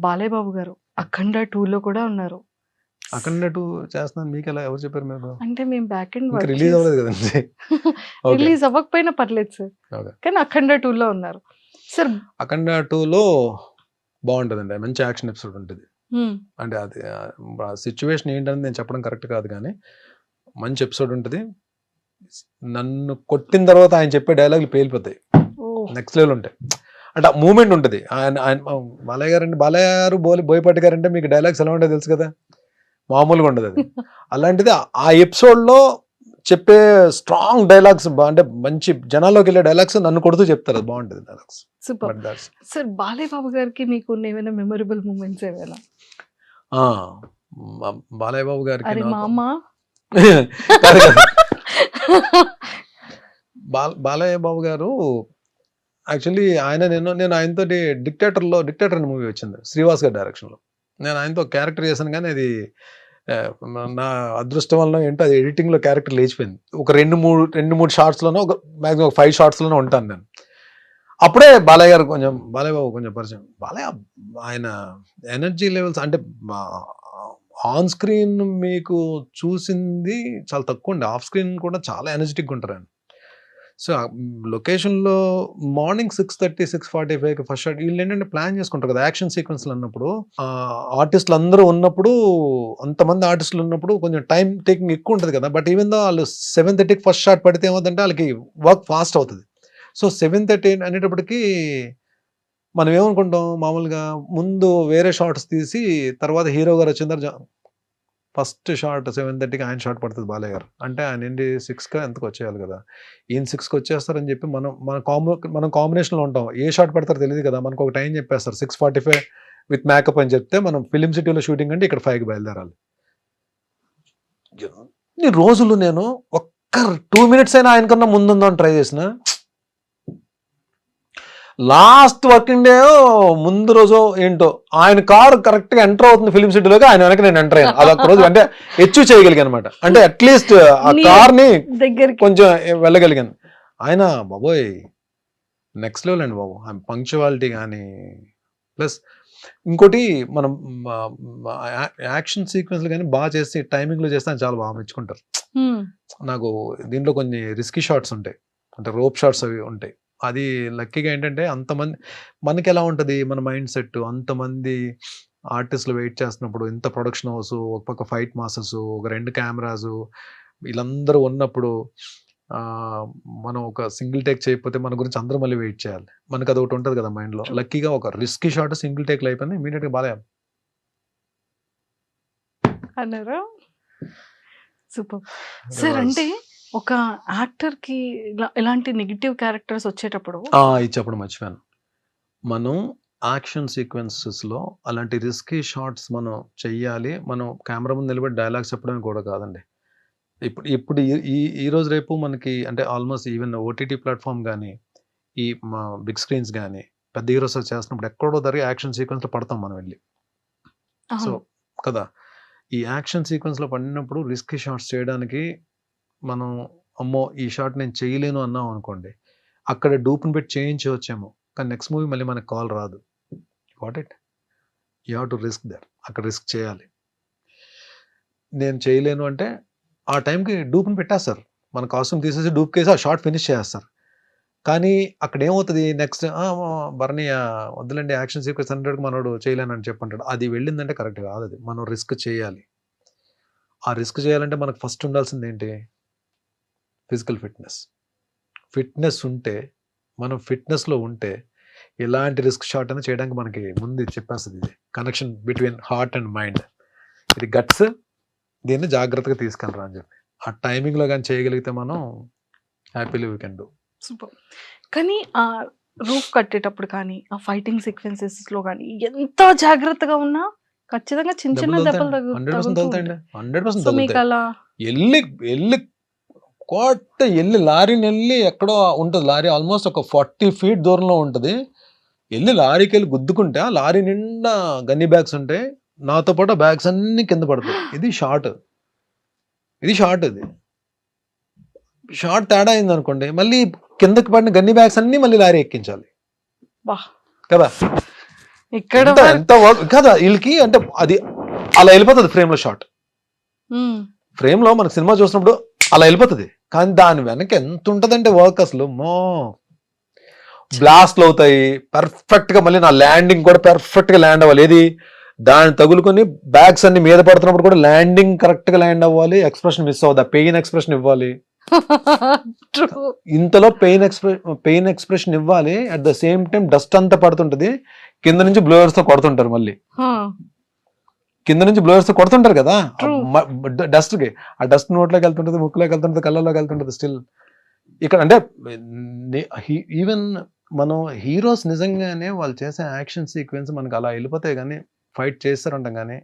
బాలయ్య బాబు గారు అఖండ 2లో కూడా ఉన్నారు. అఖండ 2 చేస్తున్నాను మీకు ఎలా ఎవరు చెప్పారు? మీరు అంటే మేము బ్యాక్ అండ్ రిలీజ్ అవ్వలేదు కదండి. రిలీజ్ అవ్వకపోయినా పర్లేదు సార్, కానీ అఖండ 2లో ఉన్నారు సార్. అఖండ 2లో బాగుంటుందండి, మంచి యాక్షన్ ఎపిసోడ్ ఉంటుంది. అంటే అది సిచ్యువేషన్ ఏంటని నేను చెప్పడం కరెక్ట్ కాదు కానీ మంచి ఎపిసోడ్ ఉంటుంది. నన్ను కొట్టిన తర్వాత ఆయన చెప్పే డైలాగులు పేలిపోతాయి, నెక్స్ట్ లెవెల్ ఉంటాయి. అంటే ఆ మూమెంట్ ఉంటుంది. ఆయన బాలయ్య గారు బోయపాటి గారు అంటే మీకు డైలాగ్స్ ఎలా ఉంటాయో తెలుసు కదా, మామూలుగా ఉండదు అది. అలాంటిది ఆ ఎపిసోడ్లో చెప్పే స్ట్రాంగ్ డైలాగ్స్, అంటే మంచి జనాల్లోకి వెళ్ళే డైలాగ్స్ నన్ను కొడుతూ చెప్తారు, అది బాగుంటుంది dialogues. Super sir. Balayya Babu గారికి మీకు ఏమైనా మెమొరబుల్ మూమెంట్స్ ఏమైనా? బాలయ్య బాబు గారికి అరే నాకు మామ కాదు కాదు. బాలయ్య బాబు గారు యాక్చువల్లీ నేను ఆయనతో డిక్టేటర్ అనే మూవీ వచ్చింది శ్రీవాస్ గారి డైరెక్షన్లో. నేను ఆయనతో క్యారెక్టర్ చేశాను కానీ అది నా అదృష్టం వల్ల ఏంటో అది ఎడిటింగ్లో క్యారెక్టర్ లేచిపోయింది. ఒక రెండు మూడు షార్ట్స్లోనో ఒక మ్యాక్సిమం ఒక 5 షార్ట్స్లోనో ఉంటాను నేను. అప్పుడే బాలయ్య బాబు కొంచెం పరిచయం. బాలయ్య ఆయన ఎనర్జీ లెవెల్స్ అంటే ఆన్ స్క్రీన్ మీకు చూసింది చాలా తక్కువ అండి. ఆఫ్ స్క్రీన్ కూడా చాలా ఎనర్జెటిక్గా ఉంటారు ఆయన. సో లొకేషన్లో మార్నింగ్ 6:30 6:45 ఫస్ట్ షాట్ వీళ్ళు ఏంటంటే ప్లాన్ చేసుకుంటారు కదా యాక్షన్ సీక్వెన్స్లు అన్నప్పుడు. ఆర్టిస్టులు అందరూ ఉన్నప్పుడు అంతమంది ఆర్టిస్టులు ఉన్నప్పుడు కొంచెం టైం టేకింగ్ ఎక్కువ ఉంటుంది కదా. బట్ ఈవెన్ దో వాళ్ళు 7:30 ఫస్ట్ షాట్ పడితే ఏమవుతుందంటే వాళ్ళకి వర్క్ ఫాస్ట్ అవుతుంది. సో 7:30 అనేటప్పటికి మనం ఏమనుకుంటాం మామూలుగా ముందు వేరే షార్ట్స్ తీసి తర్వాత హీరో గారు వచ్చిన ఫస్ట్ షార్ట్ 7:30కి ఆయన షార్ట్ పడుతుంది బాలయ్య గారు. అంటే ఆయన ఏంటి 6కి ఎంతకు వచ్చేయాలి కదా. ఈయన 6కి వచ్చేస్తారని చెప్పి మనం కాంబినేషన్లో ఉంటాం. ఏ షార్ట్ పడతారో తెలియదు కదా. మనకు ఒక టైం చెప్పేస్తారు 6:45 విత్ మేకప్ అని చెప్తే మనం ఫిలిం సిటీలో షూటింగ్ అంటే ఇక్కడ 5కి బయలుదేరాలి. ఈ రోజులు నేను ఒక్క 2 minutes అయినా ఆయనకన్నా ముందుందని ట్రై చేసిన. లాస్ట్ వర్కింగ్ డే ముందు రోజు ఏంటో ఆయన కారు కరెక్ట్గా ఎంటర్ అవుతుంది ఫిలిం సిటీలోకి, ఆయన వెనక నేను ఎంటర్ అయ్యాను. అదొక రోజు అంటే అచీవ్ చేయగలిగాను అనమాట. అంటే అట్లీస్ట్ ఆ కార్ని కొంచెం వెళ్ళగలిగాను. ఆయన బాబోయ్ నెక్స్ట్ లెవెల్ అండి బాబు. పంక్చువాలిటీ కానీ ప్లస్ ఇంకోటి మనం యాక్షన్ సీక్వెన్స్లు కానీ బాగా చేసి టైమింగ్లో చేస్తే ఆయన చాలా బాగా మెచ్చుకుంటారు. నాకు దీంట్లో కొన్ని రిస్కీ షాట్స్ ఉంటాయి, అంటే రోప్ షాట్స్ అవి ఉంటాయి. అది లక్కీగా ఏంటంటే అంతమంది మనకి ఎలా ఉంటుంది మన మైండ్ సెట్, అంతమంది ఆర్టిస్టులు వెయిట్ చేస్తున్నప్పుడు, ఇంత ప్రొడక్షన్ హౌస్, ఒక పక్క ఫైట్ మాస్టర్స్, ఒక 2 కెమెరాస్, వీళ్ళందరూ ఉన్నప్పుడు మనం ఒక సింగిల్ టేక్ చేయకపోతే మన గురించి అందరూ మళ్ళీ వెయిట్ చేయాలి. మనకు అది ఒకటి ఉంటుంది కదా మైండ్లో. లక్కీగా ఒక రిస్కీ షాట్ సింగిల్ టేక్లో అయిపోయింది. ఇమీడియట్గా బాగా అన్నారా. Super sir. అంటే ఒక యాక్టర్కి ఇలాంటి నెగిటివ్ క్యారెక్టర్స్ వచ్చేటప్పుడు ఇది చెప్పడం మర్చిపోయాను. మనం యాక్షన్ సీక్వెన్సెస్లో అలాంటి రిస్కీ షాట్స్ మనం చెయ్యాలి. మనం కెమెరా ముందు నిలబడి డైలాగ్స్ చెప్పడం కూడా కాదండి. ఇప్పుడు ఈ రోజు రేపు మనకి అంటే ఆల్మోస్ట్ ఈవెన్ ఓటీటీ ప్లాట్ఫామ్ కానీ ఈ మా బిగ్ స్క్రీన్స్ కానీ పెద్ద హీరోస్ చేస్తున్నప్పుడు ఎక్కడో దగ్గర యాక్షన్ సీక్వెన్స్లో పడతాం మనం వెళ్ళి. సో కదా ఈ యాక్షన్ సీక్వెన్స్లో పడినప్పుడు రిస్కీ షాట్స్ చేయడానికి మనం అమ్మో ఈ షాట్ నేను చేయలేను అన్నాం అనుకోండి, అక్కడ డూప్ని పెట్టి చేయించవచ్చేమో, కానీ నెక్స్ట్ మూవీ మళ్ళీ మనకు కాల్ రాదు. What it you have to risk there. అక్కడ రిస్క్ చేయాలి. నేను చేయలేను అంటే ఆ టైంకి డూప్ని పెట్టేస్తారు, మన కాస్ట్యూమ్ తీసేసి డూప్ కేసి ఆ షార్ట్ ఫినిష్ చేస్తారు. కానీ అక్కడ ఏమవుతుంది నెక్స్ట్ బర్నీ వద్దులండి యాక్షన్ సీక్వెన్స్ 100కి మనోడు చేయలేనని చెప్పంటాడు. అది వెళ్ళిందంటే కరెక్ట్ కాదు. అది మనం రిస్క్ చేయాలి. ఆ రిస్క్ చేయాలంటే మనకు ఫస్ట్ ఉండాల్సింది ఏంటి? ఫిజికల్ ఫిట్నెస్ ఉంటే, మనం ఫిట్నెస్లో ఉంటే ఎలాంటి రిస్క్ షాట్ అయినా చేయడానికి మనకి ముందు చెప్పేస్తుంది. ఇది connection between heart and mind. ఇది గట్స్, దీన్ని జాగ్రత్తగా తీసుకెళ్ళరా అని చెప్పి ఆ టైమింగ్లో కానీ చేయగలిగితే మనం happily we can do. Super. కానీ ఆ రూఫ్ కట్టేటప్పుడు కానీ ఆ ఫైటింగ్ సీక్వెన్సెస్లో కానీ ఎంత జాగ్రత్తగా ఉన్నా ఖచ్చితంగా చిన్న చిన్న దెబ్బలు 100% మీకు అలా వెళ్ళి లారీని వెళ్ళి ఎక్కడో ఉంటుంది. లారీ ఆల్మోస్ట్ ఒక 40 feet దూరంలో ఉంటుంది. వెళ్ళి లారీకి వెళ్ళి గుద్దుకుంటే ఆ లారీ నిండా గన్నీ బ్యాగ్స్ ఉంటాయి. నాతో పాటు బ్యాగ్స్ అన్ని కింద పడతాయి. ఇది షార్ట్. ఇది షార్ట్ తేడా అయింది అనుకోండి, మళ్ళీ కిందకి పడిన గన్నీ బ్యాగ్స్ అన్ని మళ్ళీ లారీ ఎక్కించాలి కదా. ఇక్కడ ఎంత వర్క్ కదా వీళ్ళకి. అంటే అది అలా వెళ్ళిపోతుంది ఫ్రేమ్లో షార్ట్. ఫ్రేమ్లో మనకు సినిమా చూసినప్పుడు అలా వెళ్ళిపోతుంది, కానీ దాని వెనక ఎంత ఉంటుందంటే వర్క్ అసలు బ్లాస్ట్లు అవుతాయి పర్ఫెక్ట్గా. మళ్ళీ నా ల్యాండింగ్ కూడా పర్ఫెక్ట్గా ల్యాండ్ అవ్వాలి. ఏది దాన్ని తగులుకొని బ్యాగ్స్ అన్ని మీద పడుతున్నప్పుడు కూడా ల్యాండింగ్ కరెక్ట్గా ల్యాండ్ అవ్వాలి. ఎక్స్ప్రెషన్ మిస్ అవ్వదు, పెయిన్ ఎక్స్ప్రెషన్ ఇవ్వాలి. ఇంతలో పెయిన్ ఎక్స్ప్రెషన్ ఇవ్వాలి. At the same time dust అంతా పడుతుంటది, కింద నుంచి బ్లోయర్స్ తో కొడుతుంటారు. మళ్ళీ కింద నుంచి బ్లోయర్స్ తో కొడుతుంటారు కదా డస్ట్ కి. ఆ డస్ట్ నోట్లోకి వెళ్తుంటది, ముక్కులోకి వెళ్తుంటది, కళ్ళలోకి వెళ్తుంటది. స్టిల్ ఇక్కడ అంటే ఈవెన్ మనం హీరోస్ నిజంగానే వాళ్ళు చేసే యాక్షన్ సీక్వెన్స్ మనకు అలా వెళ్ళిపోతాయి, కానీ ఫైట్ చేస్తారంటాం. కానీ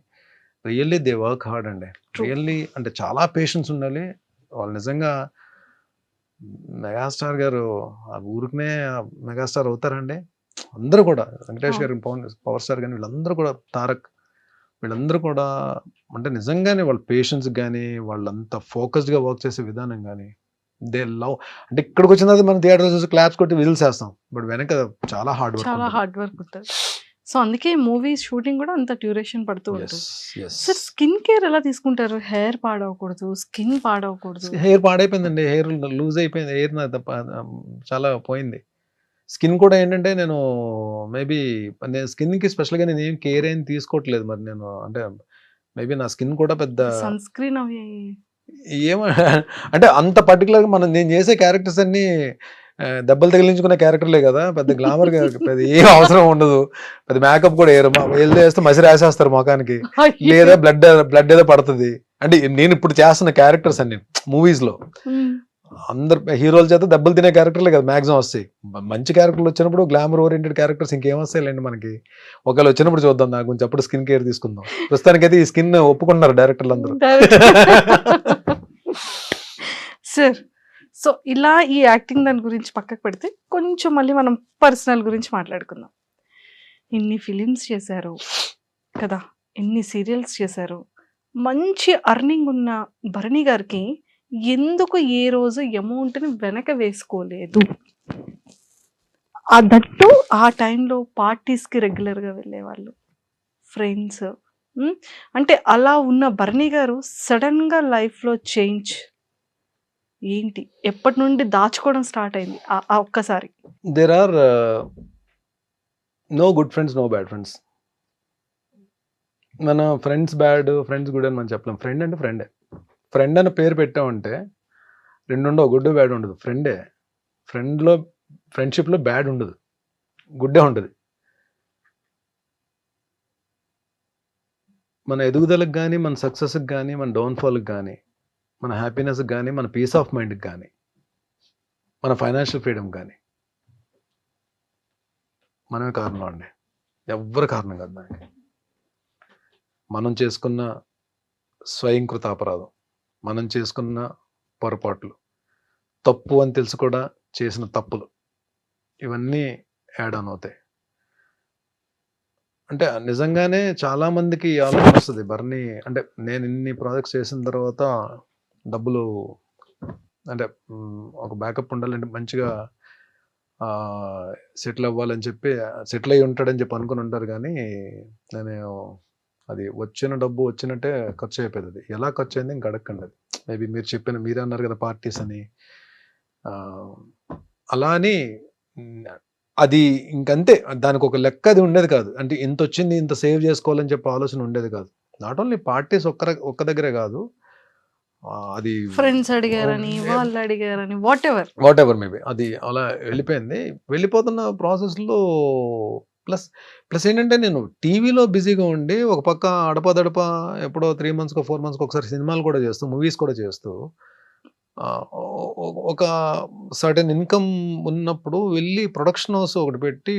రియల్లీ దే వర్క్ హార్డ్ అండి. True. రియల్లీ అంటే చాలా పేషెన్స్ ఉండాలి. వాళ్ళు నిజంగా మెగాస్టార్ గారు ఆ ఊరికనే మెగాస్టార్ అవుతారండి. అందరూ కూడా వెంకటేష్ గారు, పవర్ స్టార్ కానీ వీళ్ళందరూ కూడా, తారక్ వీళ్ళందరూ కూడా అంటే నిజంగానే వాళ్ళ పేషెన్స్ కానీ, వాళ్ళంత ఫోకస్డ్గా వర్క్ చేసే విధానం కానీ, దే లవ్. అంటే ఇక్కడికి వచ్చిన తర్వాత మనం థియేటర్ చూసి క్లాప్స్ కొట్టి విజిల్స్ వేస్తాం, బట్ వెనక చాలా హార్డ్ వర్క్. చాలా హార్డ్ వర్క్ ఉంటుంది. సో అందుకే మూవీ షూటింగ్ కూడా అంత డ్యూరేషన్ పడుతూ ఉంటుంది. సార్ స్కిన్ కేర్ ఎలా తీసుకుంటారు? హెయిర్ పాడవకూడదు, స్కిన్ పాడవకూడదు. హెయిర్ పాడైపోయిందండి, హెయిర్ లూజ్ అయిపోయింది, హెయిర్ చాలా పోయింది. స్కిన్ కూడా ఏంటంటే నేను మేబీ నేను స్కిన్కి స్పెషల్గా నేను ఏం కేర్ ఏం తీసుకోవట్లేదు. మరి నేను అంటే మేబీ నా స్కిన్ కూడా పెద్ద సన్ స్క్రీన్ అవి ఏమో అంటే అంత పర్టికులర్గా నేను చేసే క్యారెక్టర్స్ అన్నీ దెబ్బలు తగిలించుకునే క్యారెక్టర్లే కదా, పెద్ద గ్లామర్ పెద్ద ఏం అవసరం ఉండదు, పెద్ద మేకప్ కూడా వేయరు, వెళ్ళి వేస్తే మసి రాసేస్తారు ముఖానికి, లేదా బ్లడ్ ఏదో పడుతుంది. అంటే నేను ఇప్పుడు చేస్తున్న క్యారెక్టర్స్ అన్ని మూవీస్లో అందరు హీరోల చేత దెబ్బలు తినే క్యారెక్టర్లే కదా మ్యాక్సిమం వస్తాయి. మంచి క్యారెక్టర్లు వచ్చినప్పుడు, గ్లామర్ ఓరియంటెడ్ క్యారెక్టర్స్ ఇంకేం వస్తాయిలేండి మనకి. ఒకవేళ వచ్చినప్పుడు చూద్దాం, నాకు కొంచెం అప్పుడు స్కిన్ కేర్ తీసుకుందాం. ప్రస్తుతానికైతే ఈ స్కిన్ ఒప్పుకుంటున్నారు డైరెక్టర్లు అందరూ. సార్ సో ఇలా ఈ యాక్టింగ్ దాని గురించి పక్కకు పెడితే కొంచెం మళ్ళీ మనం పర్సనల్ గురించి మాట్లాడుకుందాం. ఇన్ని ఫిలిమ్స్ చేశారు కదా, ఎన్ని సీరియల్స్ చేశారు, మంచి అర్నింగ్ ఉన్న భరణి గారికి ఎందుకు ఏ రోజు అమౌంట్ని వెనక వేసుకోలేదు? దట్టు ఆ టైంలో పార్టీస్కి రెగ్యులర్గా వెళ్ళేవాళ్ళు, ఫ్రెండ్స్. అంటే అలా ఉన్న భరణి గారు సడన్గా లైఫ్లో చేంజ్ ఏంటి? ఎప్పటి నుండి దాచుకోవడం స్టార్ట్ అయింది ఆ ఒక్కసారి? There are no good friends, no bad friends. మన ఫ్రెండ్స్ బ్యాడ్, ఫ్రెండ్స్ గుడ్ అని మనం చెప్పలేం. ఫ్రెండ్ అంటే ఫ్రెండే. ఫ్రెండ్ అని పేరు పెట్టామంటే రెండు ఉండవు, గుడ్ బ్యాడ్ ఉండదు. ఫ్రెండే. ఫ్రెండ్షిప్లో బ్యాడ్ ఉండదు, గుడ్డే ఉంటుంది. మన ఎదుగుదలకు కానీ, మన సక్సెస్కి కానీ, మన డౌన్ఫాల్కి కానీ, మన హ్యాపీనెస్కి కానీ, మన పీస్ ఆఫ్ మైండ్కి కానీ, మన ఫైనాన్షియల్ ఫ్రీడమ్ కానీ మనమే కారణం అండి. ఎవ్వరు కారణం కాదు దానికి. మనం చేసుకున్న స్వయంకృత అపరాధం, మనం చేసుకున్న పొరపాట్లు, తప్పు అని తెలుసు కూడా చేసిన తప్పులు, ఇవన్నీ యాడ్ ఆన్ అవుతాయి. అంటే నిజంగానే చాలామందికి ఆలోచన వస్తుంది, భరణి అంటే నేను ఇన్ని ప్రాజెక్ట్స్ చేసిన తర్వాత డబ్బులు అంటే ఒక బ్యాకప్ ఉండాలంటే మంచిగా సెటిల్ అవ్వాలని చెప్పి, సెటిల్ అయ్యి ఉంటాడని చెప్పి అనుకుని ఉంటారు. కానీ నేను అది వచ్చిన డబ్బు వచ్చినట్టే ఖర్చు అయిపోయింది. అది ఎలా ఖర్చు అయింది ఇంక అడగండి. అది మేబీ మీరే అన్నారు కదా పార్టీస్ అని, అలా అని అది ఇంకంతే. దానికి ఒక లెక్క అది ఉండేది కాదు. అంటే ఇంత వచ్చింది ఇంత సేవ్ చేసుకోవాలని చెప్పి ఆలోచన ఉండేది కాదు. నాట్ ఓన్లీ పార్టీస్ ఒక్క దగ్గరే కాదు, అది ఫ్రెండ్స్ అడిగారని, వాళ్ళు అడిగారని, వాట్ ఎవర్ మేబీ అది అలా వెళ్ళిపోయింది. వెళ్ళిపోతున్న ప్రాసెస్లో ప్లస్ ఏంటంటే నేను టీవీలో బిజీగా ఉండి ఒక పక్క అడపదడప ఎప్పుడో 3 monthsకో 4 monthsకో ఒకసారి సినిమాలు కూడా చేస్తూ, మూవీస్ కూడా చేస్తూ ఒక సర్టెన్ ఇన్కమ్ ఉన్నప్పుడు వెళ్ళి ప్రొడక్షన్ హౌస్ ఒకటి పెట్టి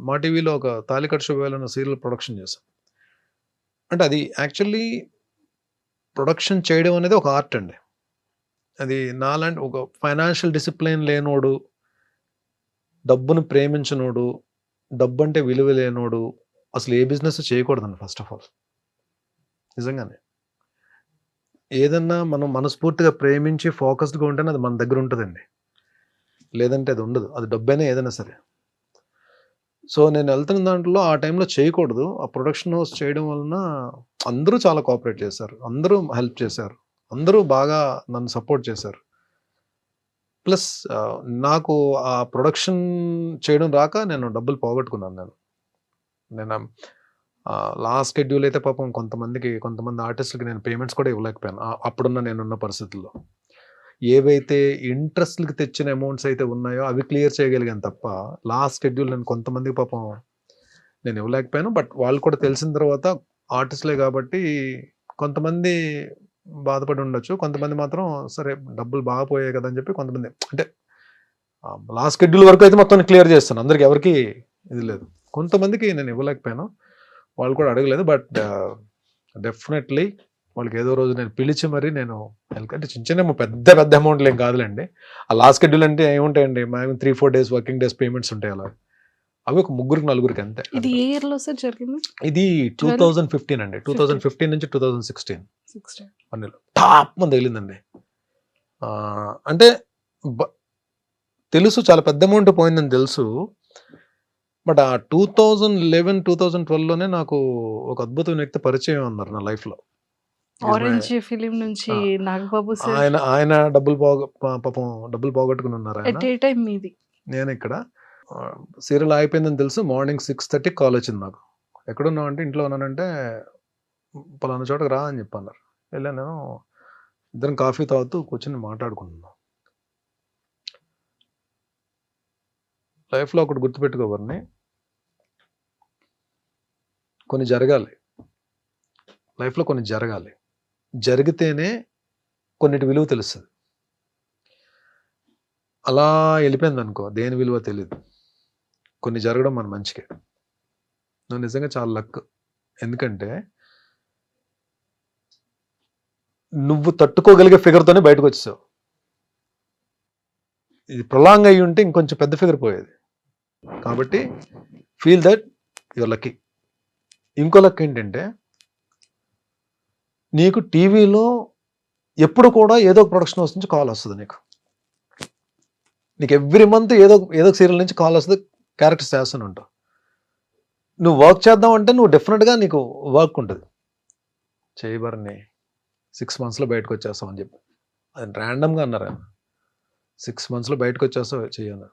మా టీవీలో ఒక తాలికట్ శుభవేళ సీరియల్ ప్రొడక్షన్ చేశాం. అంటే అది యాక్చువల్లీ ప్రొడక్షన్ చేయడం అనేది ఒక ఆర్ట్ అండి. అది నాలాంటి ఒక ఫైనాన్షియల్ డిసిప్లిన్ లేనోడు, డబ్బును ప్రేమించనోడు, డబ్బు అంటే విలువ లేనోడు అసలు ఏ బిజినెస్ చేయకూడదండి. ఫస్ట్ ఆఫ్ ఆల్ నిజంగానే ఏదన్నా మనం మనస్ఫూర్తిగా ప్రేమించి ఫోకస్డ్గా ఉంటేనే అది మన దగ్గర ఉంటుందండి, లేదంటే అది ఉండదు. అది డబ్బైనా ఏదైనా సరే. సో నేను వెళ్తున్న దాంట్లో ఆ టైంలో చేయకూడదు. ఆ ప్రొడక్షన్ హౌస్ చేయడం వలన అందరూ చాలా కోఆపరేట్ చేశారు, అందరూ హెల్ప్ చేశారు, అందరూ బాగా నన్ను సపోర్ట్ చేశారు. ప్లస్ నాకు ఆ ప్రొడక్షన్ చేయడం రాక నేను డబ్బులు పోగొట్టుకున్నాను. నేను లాస్ట్ షెడ్యూల్ అయితే పాపం కొంతమంది ఆర్టిస్టులకి నేను పేమెంట్స్ కూడా ఇవ్వలేకపోయాను అప్పుడున్న నేనున్న పరిస్థితుల్లో. ఏవైతే ఇంట్రెస్ట్లకి తెచ్చిన అమౌంట్స్ అయితే ఉన్నాయో అవి క్లియర్ చేయగలిగాను తప్ప లాస్ట్ షెడ్యూల్ నేను కొంతమందికి పాపం నేను ఇవ్వలేకపోయాను. బట్ వాళ్ళు కూడా తెలిసిన తర్వాత ఆర్టిస్టులే కాబట్టి కొంతమంది బాధపడి ఉండొచ్చు, కొంతమంది మాత్రం సరే డబ్బులు బాగా పోయాయి కదా అని చెప్పి కొంతమంది, అంటే లాస్ట్ షెడ్యూల్ వరకు అయితే మొత్తం క్లియర్ చేస్తాను, అందరికి ఎవరికి ఇది లేదు. కొంతమందికి నేను ఇవ్వలేకపోయాను, వాళ్ళు కూడా అడగలేదు. బట్ డెఫినెట్లీ వాళ్ళకి ఏదో రోజు నేను పిలిచి మరి నేను అంటే చిన్న చిన్న పెద్ద పెద్ద అమౌంట్లు ఏం కాదులేండి. ఆ లాస్ట్ షెడ్యూల్ అంటే ఏముంటాయండి, మేము 3-4 డేస్ వర్కింగ్ డేస్ పేమెంట్స్ ఉంటాయి అలా. అవి ఒక 3-4 అంతే. ఇది ఏ ఇయర్ లో సార్ జరిగింది? ఇది 2015 అండి. 2015 నుంచి 2016 16. అన్నిలో టాప్ మంది తగిలిందండి. అంటే తెలుసు చాలా పెద్ద అమౌంట్ పోయిందని తెలుసు. బట్ ఆ 2011-2012లోనే నాకు ఒక అద్భుతమైన వ్యక్తి పరిచయం ఉన్నారు నా లైఫ్లో. ఆరెంజ్ ఫిలిం నుంచి నాగబాబు సార్. ఆయన పాపం డబ్బులు పోగొట్టుకుని ఉన్నారు. ఎట్ ఏ టైం మీది? నేను ఇక్కడ సీరియల్ అయిపోయిందని తెలుసు. మార్నింగ్ 6:30 కాల్ వచ్చింది నాకు. ఎక్కడున్నావు అంటే ఇంట్లో ఉన్నానంటే పలానా చోటకి రా అని చెప్పన్నారు. వెళ్ళాను. నేను ఇద్దరం కాఫీ తాగుతూ కూర్చొని మాట్లాడుకుంటున్నాం. లైఫ్లో ఒకటి గుర్తుపెట్టుకోవాలని, కొన్ని జరగాలి లైఫ్లో, కొన్ని జరగాలి. జరిగితేనే కొన్నిటి విలువ తెలుస్తుంది. అలా వెళ్ళిపోయింది అనుకో, దేని విలువ తెలియదు. కొన్ని జరగడం మన మంచికే. నువ్వు నిజంగా చాలా లక్. ఎందుకంటే నువ్వు తట్టుకోగలిగే ఫిగర్తోనే బయటకు వచ్చావు. ఇది ప్రొలాంగ్ అయ్యి ఉంటే ఇంకొంచెం పెద్ద ఫిగర్ పోయేది. కాబట్టి ఫీల్ దట్ యువర్ లక్కీ. ఇంకో లక్ ఏంటంటే నీకు టీవీలో ఎప్పుడు కూడా ఏదో ఒక ప్రొడక్షన్ హౌస్ నుంచి కాల్ వస్తుంది. నీకు ఎవ్రీ మంత్ ఏదో ఒక సీరియల్ నుంచి కాల్ వస్తుంది. క్యారెక్టర్స్ చేస్తూనే ఉంటావు. నువ్వు వర్క్ చేద్దాం అంటే నువ్వు డెఫినెట్గా నీకు వర్క్ ఉంటుంది. చేయబరని 6 monthsలో బయటకు వచ్చేస్తావు అని చెప్పి అది ర్యాండమ్గా అన్నారు ఆయన. 6 monthsలో బయటకు వచ్చేస్తావు చేయను.